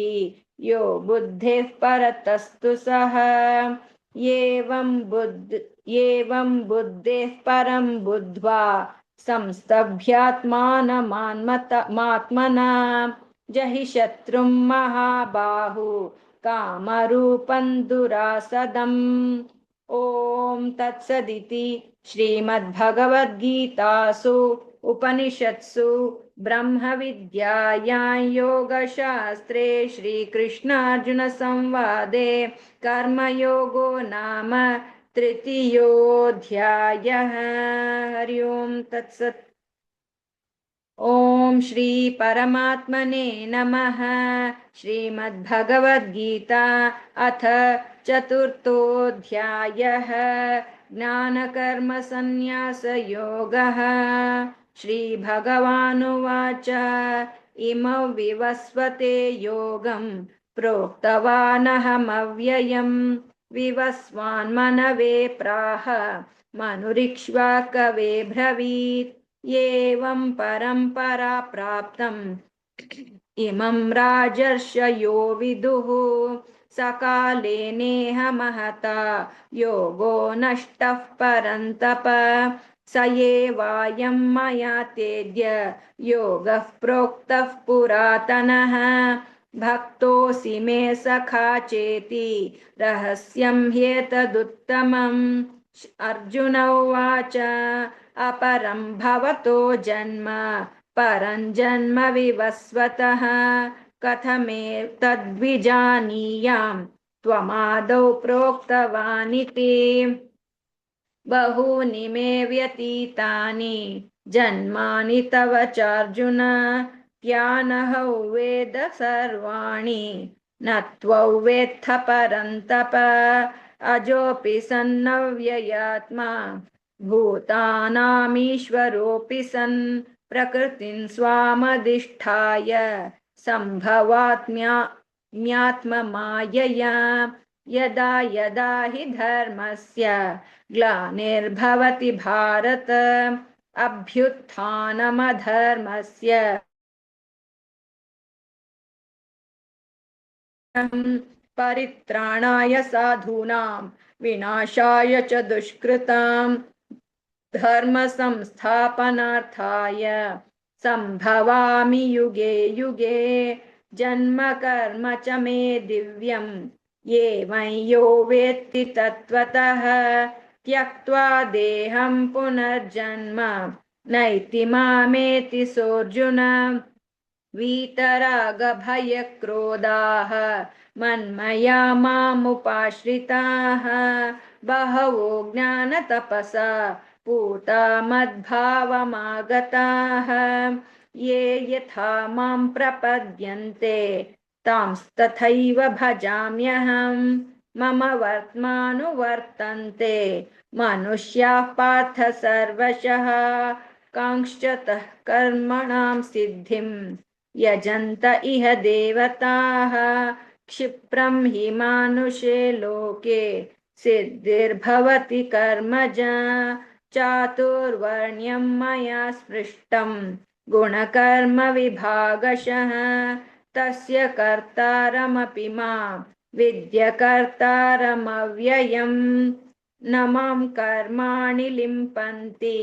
S1: यो बुद्धेः परतस्तु सः एवं बुद्धेः परं बुद्ध्वा संस्तभ्यात्मानमात्मना जहि शत्रुं महाबाहु कामरूपं दुरासदम्। ॐ तत्सदिति श्रीमद्भगवद्गीतासु उपनिषत्सु ब्रह्मविद्यायां योगशास्त्रे श्रीकृष्णार्जुनसंवादे कर्मयोगो नाम तृतीयोऽध्यायः। हरि ओं तत्सत्। ॐ श्री परमात्मने नमः। श्रीमद्भगवद्गीता अथ चतुर्थोऽध्यायः ज्ञानकर्मसन्न्यासयोगः। श्रीभगवानुवाच इमं विवस्वते योगं प्रोक्तवानहमव्ययम् विवस्वान्मनवे प्राह मनुरिक्ष्वाकवे ब्रवीत् एवं परम्परा प्राप्तम् इमं राजर्षयो विदुः सकाले नेह महता योगो नष्टः परन्तप स एवायं मया तेद्य योगः प्रोक्तः पुरातनः भक्तोऽसि मे सखा चेति रहस्यं ह्येतदुत्तमम्। अर्जुन उवाच अपरं भवतो जन्म परं जन्म विवस्वतः कथमेतद्विजानीयाम् त्वमादौ प्रोक्तवानिति। बहूनि मे व्यतीतानि जन्मानि तव चार्जुन त्यानहौ वेद सर्वाणि न त्वौ वेत्थ परन्तप अजोऽपि सन्नव्ययात्मा भूतानामीश्वरोऽपि सन् प्रकृतिं स्वामधिष्ठाय सम्भवात्म्यात्ममायया यदा यदा हि धर्मस्य ग्लानिर्भवति भारत अभ्युत्थानमधर्मस्य परित्राणाय साधूनां विनाशाय च दुष्कृतां धर्म संस्थापनार्थाय संभवामि युगे युगे जन्म कर्म च मे दिव्यम् एवं यो वेत्ति तत्त्वतः त्यक्त्वा देहं पुनर्जन्म नैति मामेति सोऽर्जुन। वीतरागभयक्रोधाः मन्मया मामुपाश्रिताः बहवो ज्ञानतपसा पूता मद्भावमागताः ये यथा मां प्रपद्यन्ते तांस्तथैव भजाम्यहम्। मम वर्त्मानुवर्तन्ते मनुष्याः पार्थ सर्वशः कांक्षतः कर्मणां सिद्धिम् यजन्त इह देवताः क्षिप्रं हि मानुषे लोके सिद्धिर्भवति कर्मजा चातुर्वर्ण्यं मया स्पृष्टं गुणकर्म विभागशः तस्य कर्तारमपि मां विद्य कर्तारमव्ययम्। न मां कर्माणि लिम्पन्ति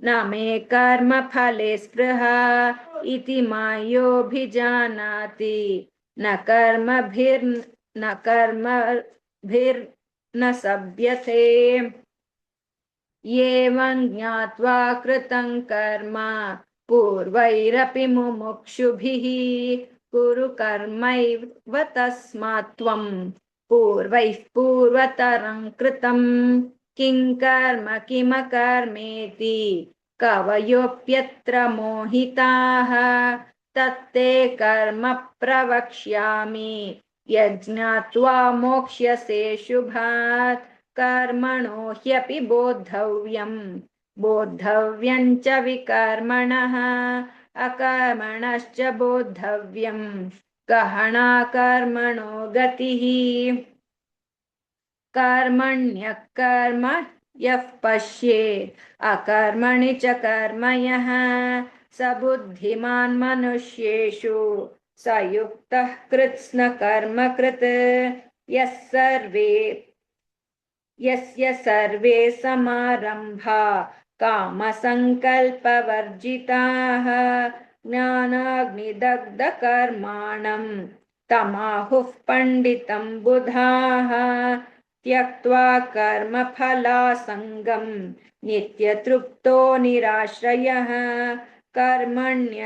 S1: न मे कर्मफले स्पृहा इति मायोऽभिजानाति न कर्मभिर्न सभ्यते। एवं ज्ञात्वा कृतं कर्म पूर्वैरपि मुमुक्षुभिः कुरु कर्मैव तस्मात् त्वं पूर्वैः पूर्वतरं कृतं किं कर्म किमकर्मेति कवयोऽप्यत्र मोहिताः तत्ते कर्म प्रवक्ष्यामि यज्ञात्वा मोक्ष्यसे शुभात् कर्मणो ह्यपि बोद्धव्यं च विकर्मणः अकर्मणश्च बोद्धव्यं गहना कर्मणो गतिः। कर्मण्यः कर्म यः पश्ये अकर्मणि च कर्म यः स बुद्धिमान् मनुष्येषु स युक्तः कृत्स्न कर्म कृत् यस्य सर्वे समारम्भा कामसङ्कल्पवर्जिताः ज्ञानाग्निदग्धकर्माणं तमाहुः पण्डितं बुधाः त्यक्त्वा कर्मफलासङ्गं नित्यतृप्तो निराश्रयः कर्मण्य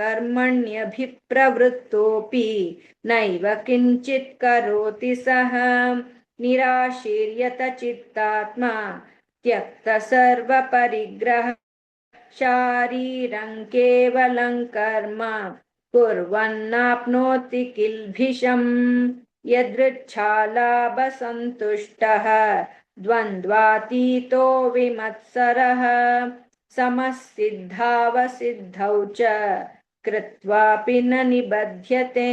S1: कर्मण्यभिप्रवृत्तोऽपि नैव किञ्चित् करोति सः निराशीर्यत चित्तात्मा त्यक्त सर्वपरिग्रह शारीरं केवलं कर्म कुर्वन्नाप्नोति किल्बिषम् यदृच्छालाभसन्तुष्टः द्वन्द्वातीतो विमत्सरः समसिद्धावसिद्धौ च कृत्वापि न निबध्यते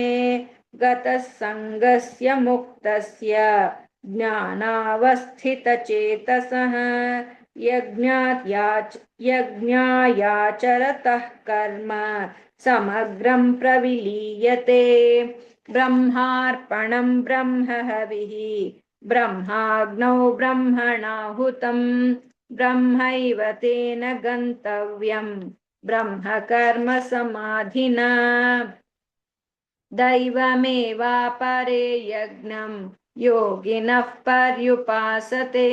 S1: गतः सङ्गस्य मुक्तस्य ज्ञानावस्थितचेतसः यज्ञायाचरतः कर्म समग्रं प्रविलीयते ब्रह्मार्पणं ब्रह्महविः ब्रह्माग्नौ ब्रह्मणाहुतं ब्रह्मैव तेन गन्तव्यं ब्रह्मकर्म समाधिना दैवमेवापरे यज्ञं योगिनः पर्युपासते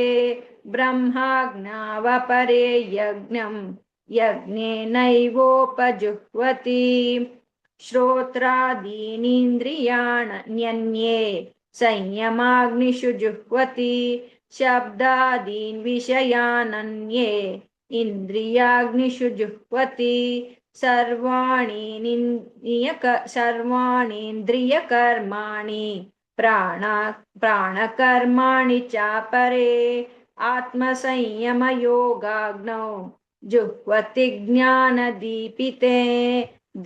S1: ब्रह्माज्ञावपरे यज्ञं यज्ञेनैवोपजुह्वति श्रोत्रादीनीन्द्रियाण्यन्ये संयमाग्निषु जुह्वति शब्दादीन् विषयानन्ये इन्द्रियाग्निषु जुह्वति सर्वाणीन्द्रियकर्माणि प्राणकर्माणि चापरे आत्मसंयमयोगाग्नौ जुह्वति ज्ञानदीपिते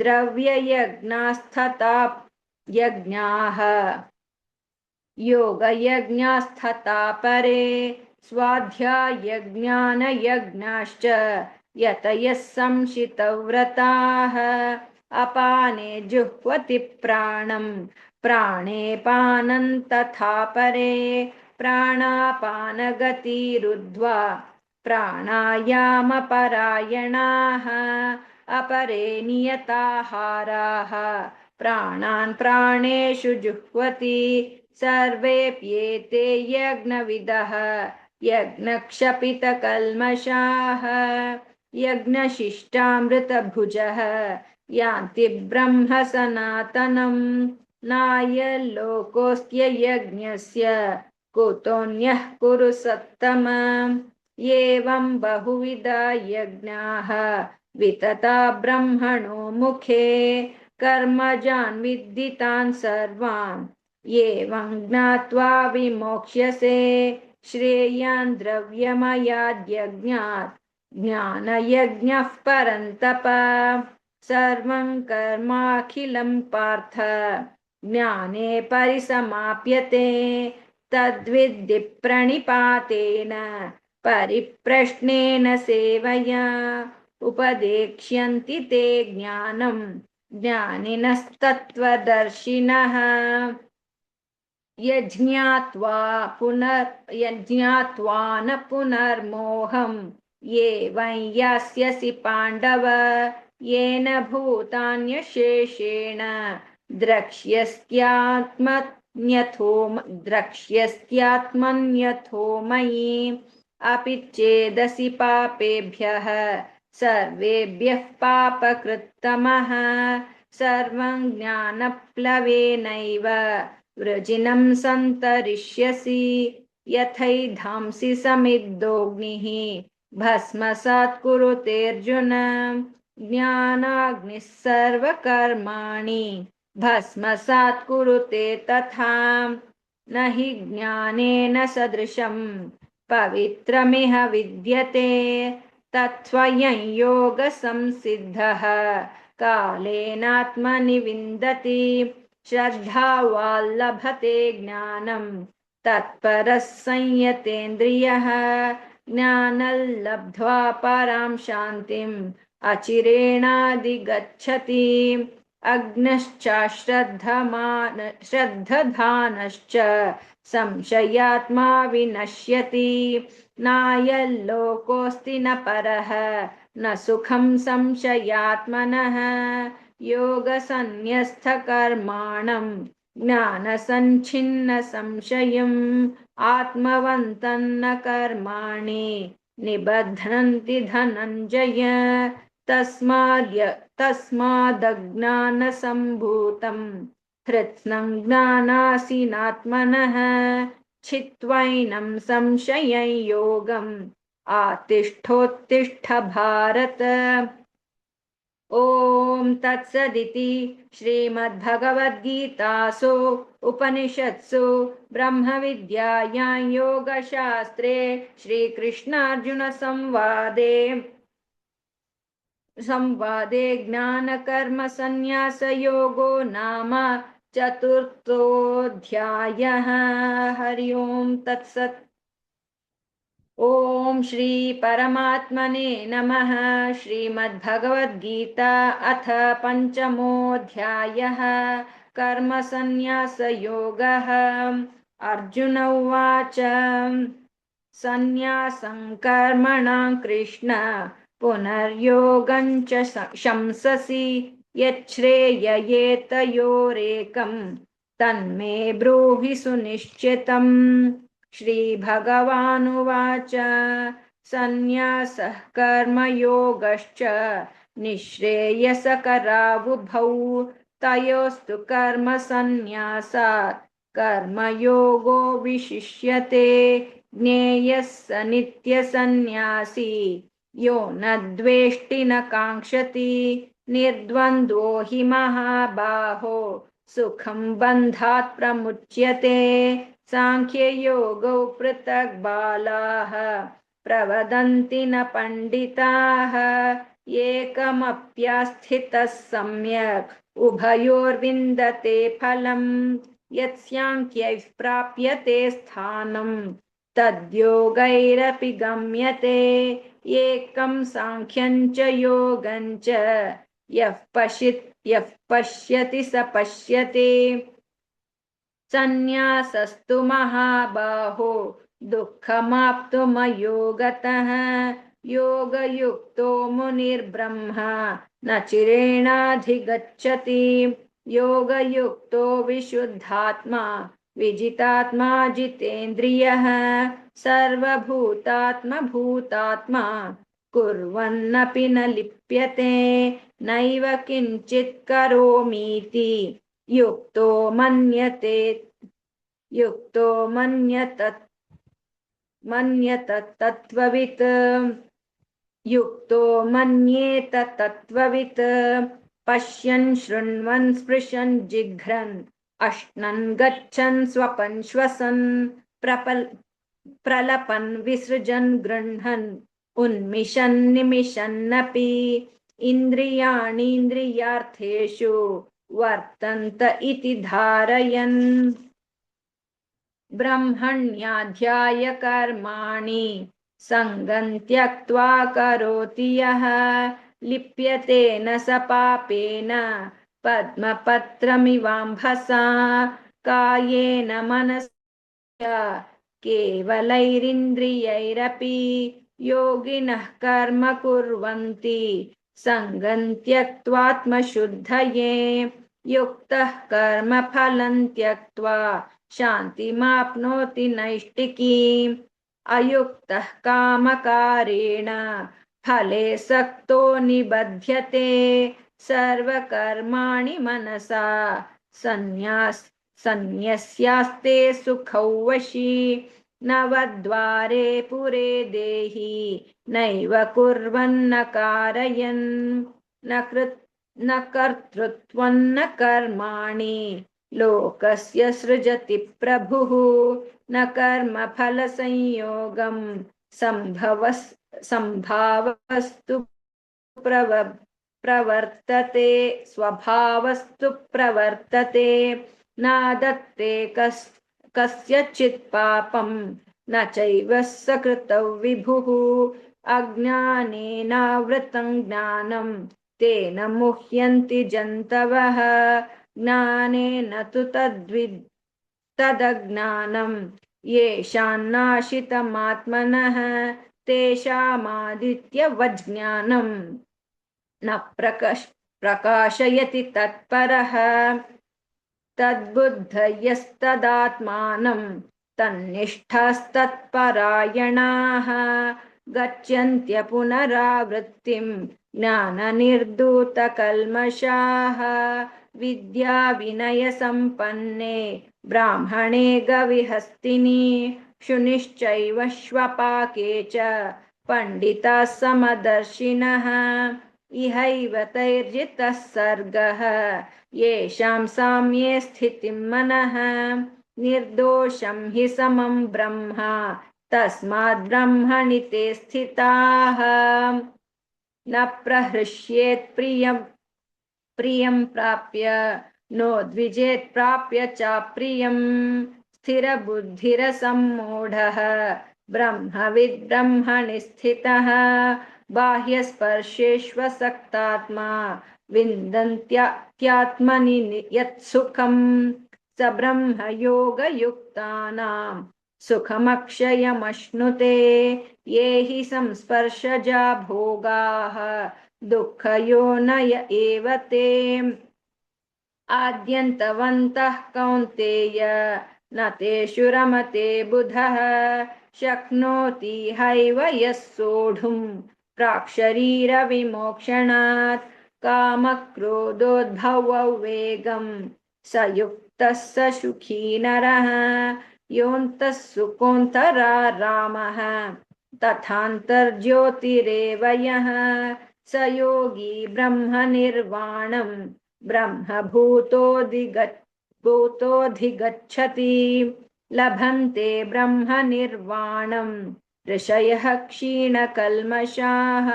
S1: द्रव्ययज्ञास्तथा यज्ञाः योगयज्ञास्तथा परे स्वाध्यायज्ञानयज्ञाश्च यतयः संशितव्रताः अपाने जुह्वति प्राणं प्राणे पानं तथा परे प्राणापानगतिरुद्ध्वा प्राणायामपरायणाः अपरे नियताहाराः प्राणान् प्राणेषु जुह्वति सर्वेऽप्येते यज्ञविदः यज्ञक्षपितकल्मषाः यज्ञशिष्टामृतभुजः यान्ति ब्रह्म सनातनम् नायल्लोकोऽस्त्ययज्ञस्य कुतोऽन्यः कुरु सत्तम एवं बहुविधा यज्ञाः वितता ब्रह्मणो मुखे कर्मजान् विद्धितान् सर्वान् एवं ज्ञात्वा विमोक्ष्यसे श्रेयान् द्रव्यमयाद्यज्ञात् ज्ञानयज्ञः परन्तप सर्वं कर्माखिलं पार्थ ज्ञाने परिसमाप्यते तद्विद्धि प्रणिपातेन परिप्रश्नेन सेवया उपदेक्ष्यन्ति ते ज्ञानं ज्ञानिनस्तत्त्वदर्शिनः यज्ञात्वा न पुनर्मोहं एवं यास्यसि पाण्डव येन भूतान्यशेषेण द्रक्ष्यस्त्यात्मन्यथो मयि अपि चेदसि पापेभ्यः सर्वेभ्यः पापकृत्तमः सर्वं ज्ञानप्लवेनैव वृजिनं सन्तरिष्यसि यथैधांसि समिद्धोऽग्निः भस्मसात् कुरुतेऽर्जुन ज्ञानाग्निः सर्वकर्माणि भस्मसात् कुरुते तथा न हि ज्ञानेन सदृशं पवित्रमिह विद्यते तत्स्वयं योगसंसिद्धः कालेनात्मनि विन्दति श्रद्धावाल्लभते ज्ञानं तत्परः संयतेन्द्रियः ज्ञानल्लब्ध्वा परां शान्तिम् अचिरेणाधिगच्छति श्रद्धधानश्च संशयात्मा विनश्यति नायल्लोकोऽस्ति न परः न सुखं संशयात्मनः योगसन्न्यस्तकर्माणं ज्ञानसञ्छिन्न संशयम् आत्मवन्तन्न कर्माणि निबध्नन्ति धनञ्जय तस्मादज्ञानसम्भूतं हृत्स्नं ज्ञानासीनात्मनः छित्त्वैनं संशयं योगम् आतिष्ठोत्तिष्ठ भारत। ॐ तत्सदिति श्रीमद्भगवद्गीतासु उपनिषत्सु ब्रह्मविद्यायां योगशास्त्रे श्रीकृष्णार्जुनसंवादे ज्ञानकर्मसन्न्यासयोगो नाम चतुर्थोऽध्यायः। हरि ओं तत्सत्। ओम श्री परमात्मने नमः। श्रीमद्भगवद्गीता अथ पंचमोऽध्यायः कर्मसन्न्यासयोगः। अर्जुन उवाच सन्न्यासं कर्मणां कृष्ण पुनर्योगं च शंससि यच्छ्रेययेतयोरेकं तन्मे ब्रूहि सुनिश्चितम्। श्रीभगवानुवाच सन्न्यासः कर्मयोगश्च निःश्रेयसकरावुभौ तयोस्तु कर्मसन्न्यासात् कर्मयोगो विशिष्यते ज्ञेयः स नित्यसन्न्यासी यो न द्वेष्टि न काङ्क्षति निर्द्वन्द्वो हि महाबाहो सुखं बन्धात् प्रमुच्यते। सांख्ययोगौ पृथक् बालाः प्रवदन्ति न पण्डिताः एकमप्यास्थितः सम्यक् उभयोर्विन्दते फलम् यत्साङ्ख्यैः प्राप्यते स्थानं तद्योगैरपि गम्यते। एकं साङ्ख्यं च योगं च यः पश्यति स पश्यति। सन्न्यासस्तु महाबाहो दुःखमाप्तुमयोगतः योगयुक्तो मुनिर्ब्रह्मा न चिरेणाधिगच्छति। योगयुक्तो विशुद्धात्मा विजितात्मा जितेन्द्रियः सर्वभूतात्मभूतात्मा कुर्वन्नपि न लिप्यते नैव किञ्चित् करोमीति युक्तो मन्येत तत्त्ववित् पश्यन् शृण्वन् स्पृशन् जिघ्रन् अश्नन् गच्छन् स्वपन् श्वसन् प्रलपन् विसृजन् गृह्णन् उन्मिषन् निमिषन्नपि इन्द्रियाणीन्द्रियार्थेषु वर्तन्त इति धारयन् ब्रह्मण्याध्याय कर्माणि सङ्गं त्यक्त्वा करोति यः लिप्यते न स पापेन पद्मपत्रमिवाम्भसा कायेन मनसा केवलैरिन्द्रियैरपि योगिनः कर्म कुर्वन्ति सङ्गं त्यक्त्वात्मशुद्धये। युक्तः कर्मफलं त्यक्त्वा शान्तिमाप्नोति नैष्टिकीम् अयुक्तः कामकारेण फले सक्तो निबध्यते सर्वकर्माणि मनसा सन्न्यस्यास्ते सुखौ वशी नवद्वारे पुरे देहि नैव कुर्वन्न कारयन् न कर्तृत्वं न कर्माणि लोकस्य सृजति प्रभुः न कर्मफलसंयोगं सम्भावस्तु प्रवर्तते स्वभावस्तु प्रवर्तते न दत्ते कस्यचित् पापं न चैव सकृतौ विभुः अज्ञानेनावृतं ज्ञानं तेन मुह्यन्ति जन्तवः ज्ञानेन तु तदज्ञानं येषान्नाशितमात्मनः तेषामादित्यवज्ज्ञानं न प्रकाशयति तत्परः तद्बुद्धयस्तदात्मानं तन्निष्ठास्तत्परायणाः गच्छन्त्य पुनरावृत्तिं ज्ञाननिर्धूतकल्मषाः विद्याविनयसम्पन्ने ब्राह्मणे गविहस्तिनि शुनिश्चैव श्वपाके च पण्डिताः समदर्शिनः इहैव तैर्जितः सर्गः येषां साम्ये स्थितिं मनः निर्दोषं हि समं ब्रह्म तस्माद् ब्रह्मणि ते स्थिताः न प्रहृष्येत् प्रियं प्राप्य नोद्विजेत् प्राप्य चाप्रियं स्थिरबुद्धिरसम्मूढः ब्रह्मविद् ब्रह्मणि स्थितः बाह्यस्पर्शेष्वसक्तात्मा विन्दन्त्यात्मनि यत्सुखं स ब्रह्मयोगयुक्तानां सुखमक्षयमश्नुते ये हि संस्पर्शजा भोगाः दुःखयोनय एव ते आद्यन्तवन्तः कौन्तेय न तेषु रमते बुधः शक्नोति हैव यः सोढुं प्राक्शरीरविमोक्षणात् कामक्रोधोद्भवौ वेगं स युक्तः स सुखी नरः योऽन्तः सुकोऽन्तरा रामः तथान्तर्ज्योतिरेव यः स योगी ब्रह्मनिर्वाणं ब्रह्मभूतोऽधिगच्छति लभन्ते ब्रह्मनिर्वाणं ऋषयः क्षीणकल्मषाः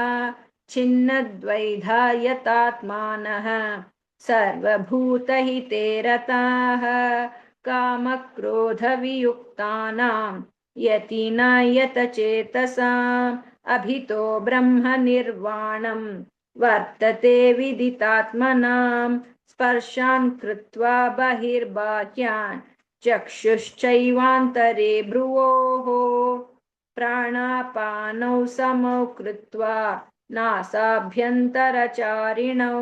S1: छिन्नद्वैधायतात्मानः सर्वभूतहिते रताः कामक्रोधवियुक्तानां यतीनायतचेतसाम् अभितो ब्रह्मनिर्वाणं वर्तते विदितात्मनां स्पर्शान् कृत्वा बहिर्बाह्यान् चक्षुश्चैवान्तरे भ्रुवोः प्राणापानौ समौ कृत्वा नासाभ्यन्तरचारिणौ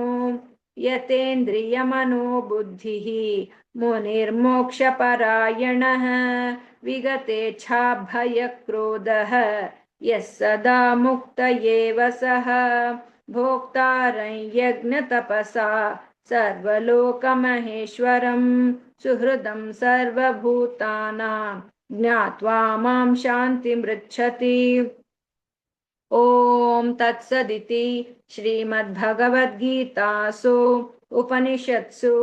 S1: यतेन्द्रियमनोबुद्धिः मुनिर्मोक्षपरायणः विगतेच्छाभयक्रोधः यः सदा मुक्त एव सः भोक्तारं यज्ञतपसा सर्वलोकमहेश्वरं सुहृदं सर्वभूतानां ज्ञात्वा मां शान्तिमृच्छति। ॐ तत्सदिति श्रीमद्भगवद्गीतासु उपनिषत्सु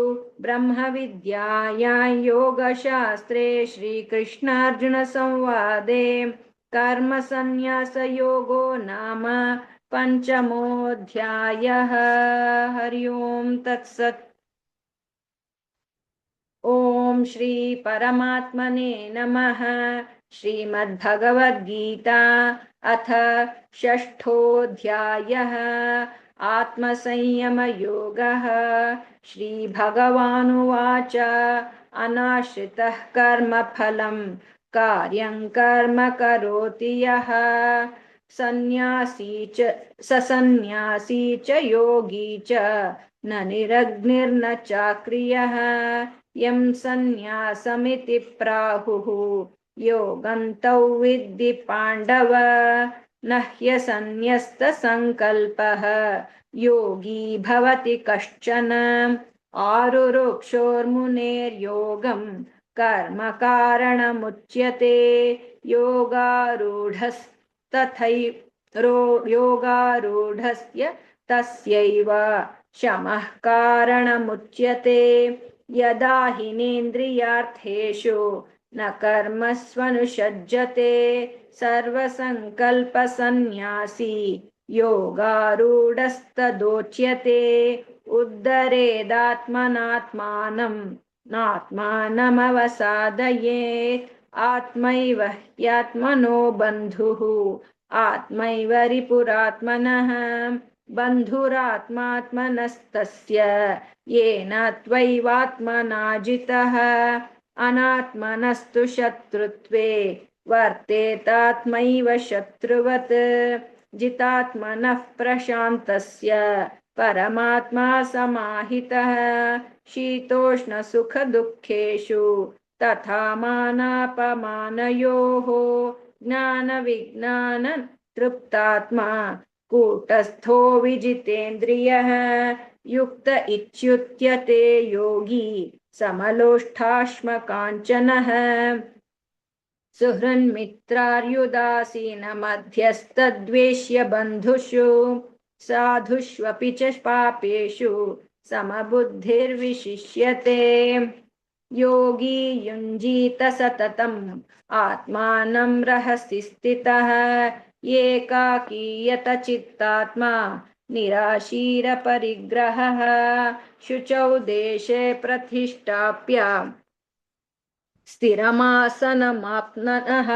S1: ब्रह्मविद्यायां योगशास्त्रे श्रीकृष्णार्जुनसंवादे कर्मसन्न्यासयोगो नाम पञ्चमोऽध्यायः। हरि ओं तत्सत्। ॐ श्री परमात्मने नमः। श्रीमद्भगवद्गीता अथ षष्ठोऽध्यायः आत्मसंयमयोगः। श्रीभगवानुवाच अनाश्रितः कर्मफलं कार्यं कर्म करोति यः सन्न्यासी च योगी च न निरग्निर्न चाक्रियः यं सन्न्यासमिति प्राहुः योगं तौ विद्धि पाण्डव न ह्यसन्न्यस्तसङ्कल्पः योगी भवति कश्चन आरुरुक्षोर्मुनेर्योगं कर्म कारणमुच्यते योगारूढस्य तस्यैव शमः कारणमुच्यते यदा हिनेन्द्रियार्थेषु न कर्मस्वनुषज्जते सर्वसङ्कल्पसन्न्यासी योगारूढस्तदोच्यते उद्धरेदात्मनात्मानं नात्मानमवसादयेत् आत्मैव ह्यात्मनो बन्धुः आत्मैव रिपुरात्मनः बन्धुरात्मात्मनस्तस्य येन त्वैवात्मना जितः अनात्मनस्तु शत्रुत्वे वर्तेतात्मैव शत्रुवत् जितात्मनः प्रशान्तस्य परमात्मा समाहितः शीतोष्णसुखदुःखेषु तथा मानापमानयोः ज्ञानविज्ञान तृप्तात्मा कूटस्थो विजितेन्द्रियः युक्त इत्युच्यते योगी समलोष्ठाश्मकाञ्चनः सुहृन्मित्रार्युदासीनमध्यस्तद्वेष्य बन्धुषु साधुष्वपि च पापेषु समबुद्धिर्विशिष्यते योगी युञ्जीत सततम् आत्मानं रहसि स्थितः एकाकीयत चित्तात्मा निराशीरपरिग्रहः शुचौ देशे प्रतिष्ठाप्य स्थिरमासनमाप्ननः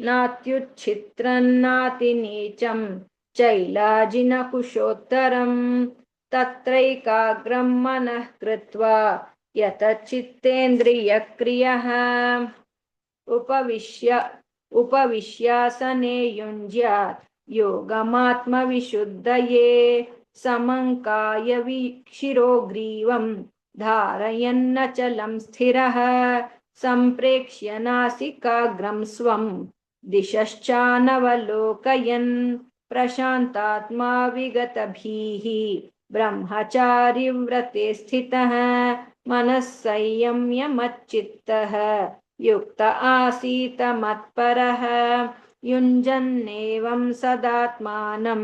S1: नात्युच्छित्रन्नातिनीचं चैलाजिनकुशोत्तरं तत्रैकाग्रं मनः कृत्वा यतचित्तेन्द्रियक्रियः उपविश्यासने युञ्ज्यात् योगमात्मविशुद्धये समं कायशिरोग्रीवं धारयन्नचलं स्थिरः सम्प्रेक्ष्य नासिकाग्रं स्वं दिशश्चानवलोकयन् प्रशान्तात्मा विगतभीः ब्रह्मचारिव्रते स्थितः मनः संयम्य मच्चित्तः युक्त आसीत मत्परः युञ्जन्नेवं सदात्मानं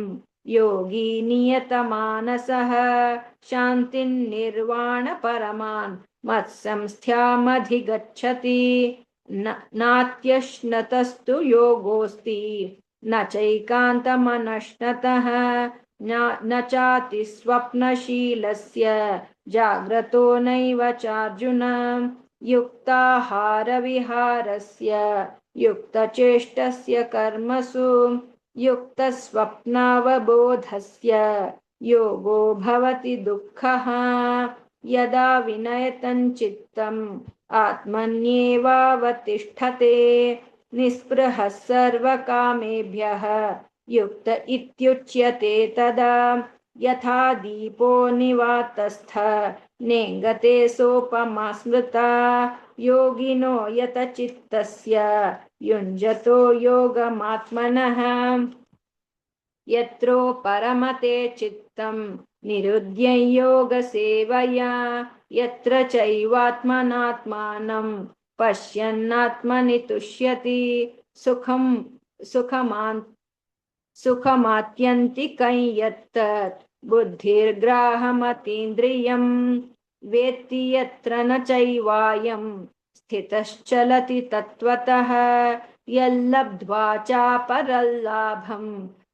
S1: योगी नियतमानसः शान्तिर्निर्वाणपरमान् मत्संस्थ्यामधिगच्छति नात्यश्नतस्तु योगोऽस्ति न चैकान्तमनश्नतः न चातिस्वप्नशीलस्य जाग्रतो नैव चार्जुन युक्ताहारविहारस्य युक्तचेष्टस्य कर्मसु युक्तस्वप्नावबोधस्य योगो भवति दुःखः यदा विनयतं चित्तम् आत्मन्येवावतिष्ठते निःस्पृहः सर्वकामेभ्यः युक्त इत्युच्यते तदा यथा दीपो निवातस्थः नेङ्गते सोपमा स्मृता योगिनो यतचित्तस्य युञ्जतो योगमात्मनः यत्रो परमते चित्तं निरुध्य योगसेवया यत्र चैवात्मनात्मानं पश्यन्नात्मनि तुष्यति सुखमात्यन्तिकं यत्तत् बुद्धिर्ग्राहमतीन्द्रियं वेत्ति यत्र न चैवायं स्थितश्चलति तत्त्वतः यल्लब्ध्वा चापरल्लाभं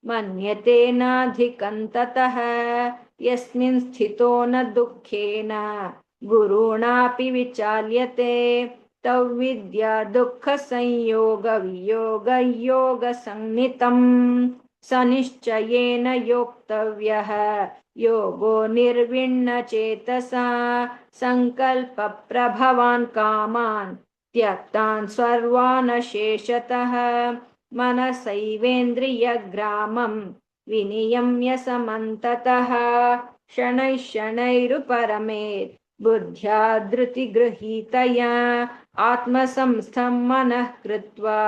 S1: मन्यते नाधिकं ततः यस्मिन् स्थितो न दुःखेन गुरुणापि विचाल्यते तद्विद्या दुःखसंयोगवियोगयोगसंज्ञितम् सनिश्चयेन योक्तव्यः योगो निर्विण्णचेतसा संकल्पप्रभवान् कामान् त्यक्तान् सर्वान् शेषतः मनसैवेन्द्रियग्रामं विनियम्य समन्ततः शनैः शनैरुपरमेत् बुद्ध्या धृतिगृहीतया आत्मसंस्थं मनः कृत्वा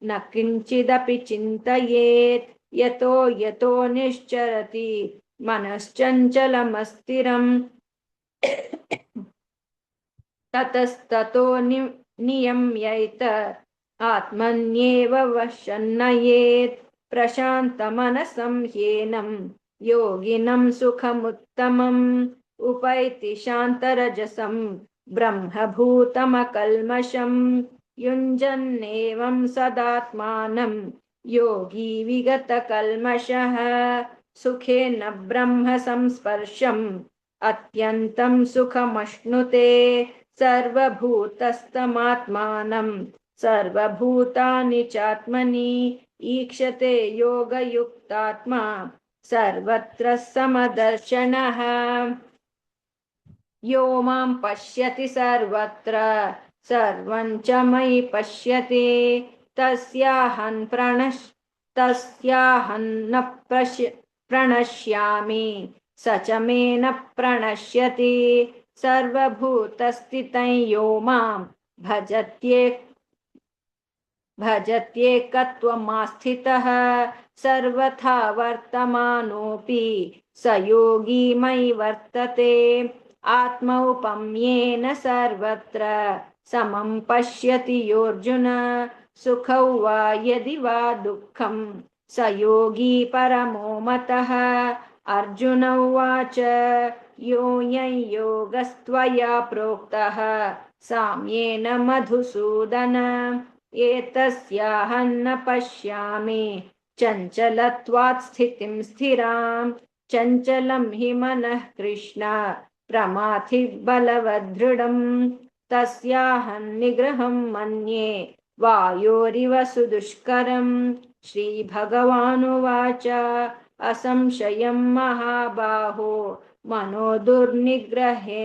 S1: न किञ्चिदपि चिन्तयेत् यतो यतो निश्चरति मनश्चञ्चलमस्थिरम् ततस्ततो नियम्यैत आत्मन्येव वशन्नयेत् प्रशान्तमनसं ह्येनं योगिनं सुखमुत्तमम् उपैति शान्तरजसं ब्रह्मभूतमकल्मषम् युञ्जन्नेवं सदात्मानं योगी विगतकल्मषः सुखेन ब्रह्म संस्पर्शम् अत्यन्तं सुखमश्नुते सर्वभूतस्थमात्मानं सर्वभूतानि चात्मनि ईक्षते योगयुक्तात्मा सर्वत्र समदर्शनः यो मां पश्यति सर्वत्र सर्वं च मयि पश्यति तस्याहं न प्रणश्यामि स च मे न प्रणश्यति सर्वभूतस्थितं यो मां भजत्येकत्वमास्थितः सर्वथा वर्तमानोऽपि स योगी मयि वर्तते आत्मौपम्येन सर्वत्र समं पश्यति योऽर्जुन सुखौ वा यदि वा दुःखं स योगी परमो मतः अर्जुन उवाच योऽयं योगस्त्वया प्रोक्तः साम्येन मधुसूदन एतस्याहं न पश्यामि चञ्चलत्वात् स्थितिं स्थिरां चञ्चलं हि मनः कृष्ण प्रमाथि बलवदृढं तस्याहं निग्रहं मन्ये वायोरिव सुदुष्करं श्रीभगवानुवाच असंशयं महाबाहो मनो दुर्निग्रहे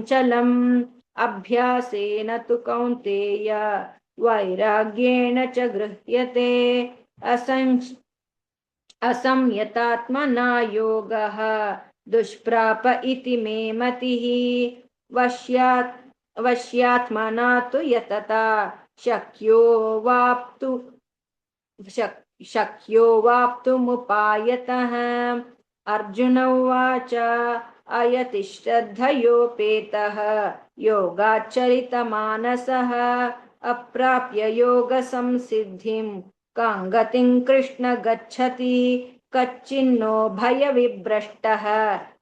S1: चलम् अभ्यासेन तु कौन्तेय वैराग्येण च गृह्यते असंयतात्मना योगः दुष्प्राप इति मे मतिः वश्यात्मना तु यतता शक्यो वाप्तु शक्यो वाप्तुमुपायतः अर्जुन उवाच अयति श्रद्धयोपेतः योगाच्चरितमानसः अप्राप्य योगसंसिद्धिं कां गतिं कृष्ण गच्छति कच्चिन्नो भयविभ्रष्टः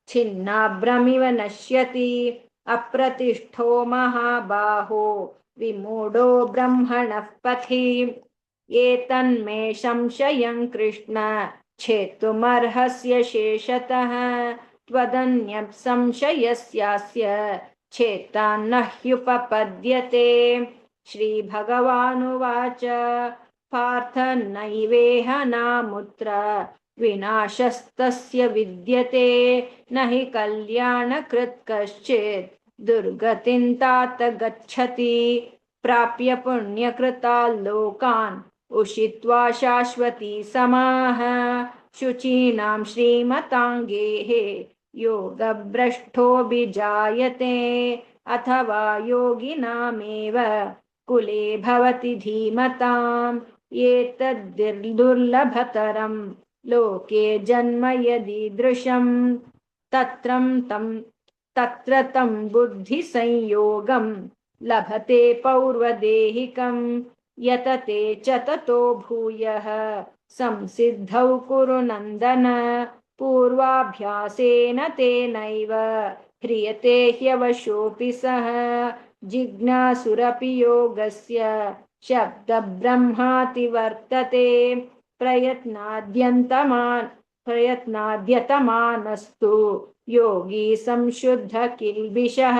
S1: छिन्नाभ्रमिव नश्यति अप्रतिष्ठो महाबाहो विमूढो ब्रह्मणः पथि एतन्मे संशयं कृष्ण छेत्तुमर्हस्य शेषतः त्वदन्यः संशयस्यास्य छेत्तान्न ह्युपपद्यते श्रीभगवानुवाच पार्थ नैवेह नामुत्र विनाशस्तस्य विद्यते न हि कल्याणकृत् कश्चित् दुर्गतिं तात गच्छति प्राप्य पुण्यकृतान् लोकान् उषित्वा शाश्वती समाः शुचीनां श्रीमताङ्गेः योगभ्रष्टोऽभिजायते अथवा योगिनामेव कुले भवति धीमताम् एतद्दुर्लभतरं लोके जन्म यदीदृशं तत्र तं बुद्धिसंयोगं लभते पौर्वदेहिकं यतते च ततो भूयः संसिद्धौ कुरु नन्दन पूर्वाभ्यासेन तेनैव ह्रियते ह्यवशोऽपि सः जिज्ञासुरपि योगस्य शब्दब्रह्माति वर्तते प्रयत्नाद्यतमानस्तु योगी संशुद्ध किल्बिषः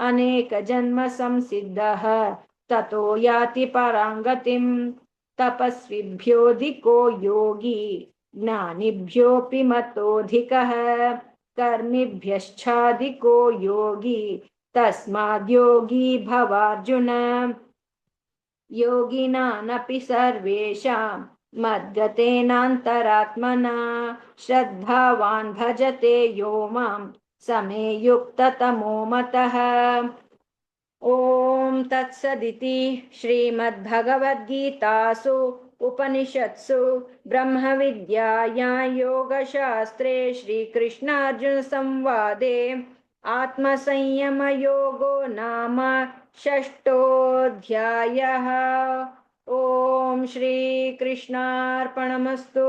S1: अनेकजन्म संसिद्धः ततो याति पराङ्गतिं तपस्विभ्योऽधिको योगी ज्ञानिभ्योऽपि मतोऽधिकः कर्मिभ्यश्चाधिको योगी तस्माद्योगी भवार्जुन योगिनानपि सर्वेषां मद्गतेनान्तरात्मना श्रद्धावान् भजते यो मां समे युक्ततमो मतः ॐ तत्सदिति श्रीमद्भगवद्गीतासु उपनिषत्सु ब्रह्मविद्यायां योगशास्त्रे श्रीकृष्णार्जुनसंवादे आत्मसंयमयोगो नाम षष्ठोऽध्यायः। ॐ श्रीकृष्णार्पणमस्तु।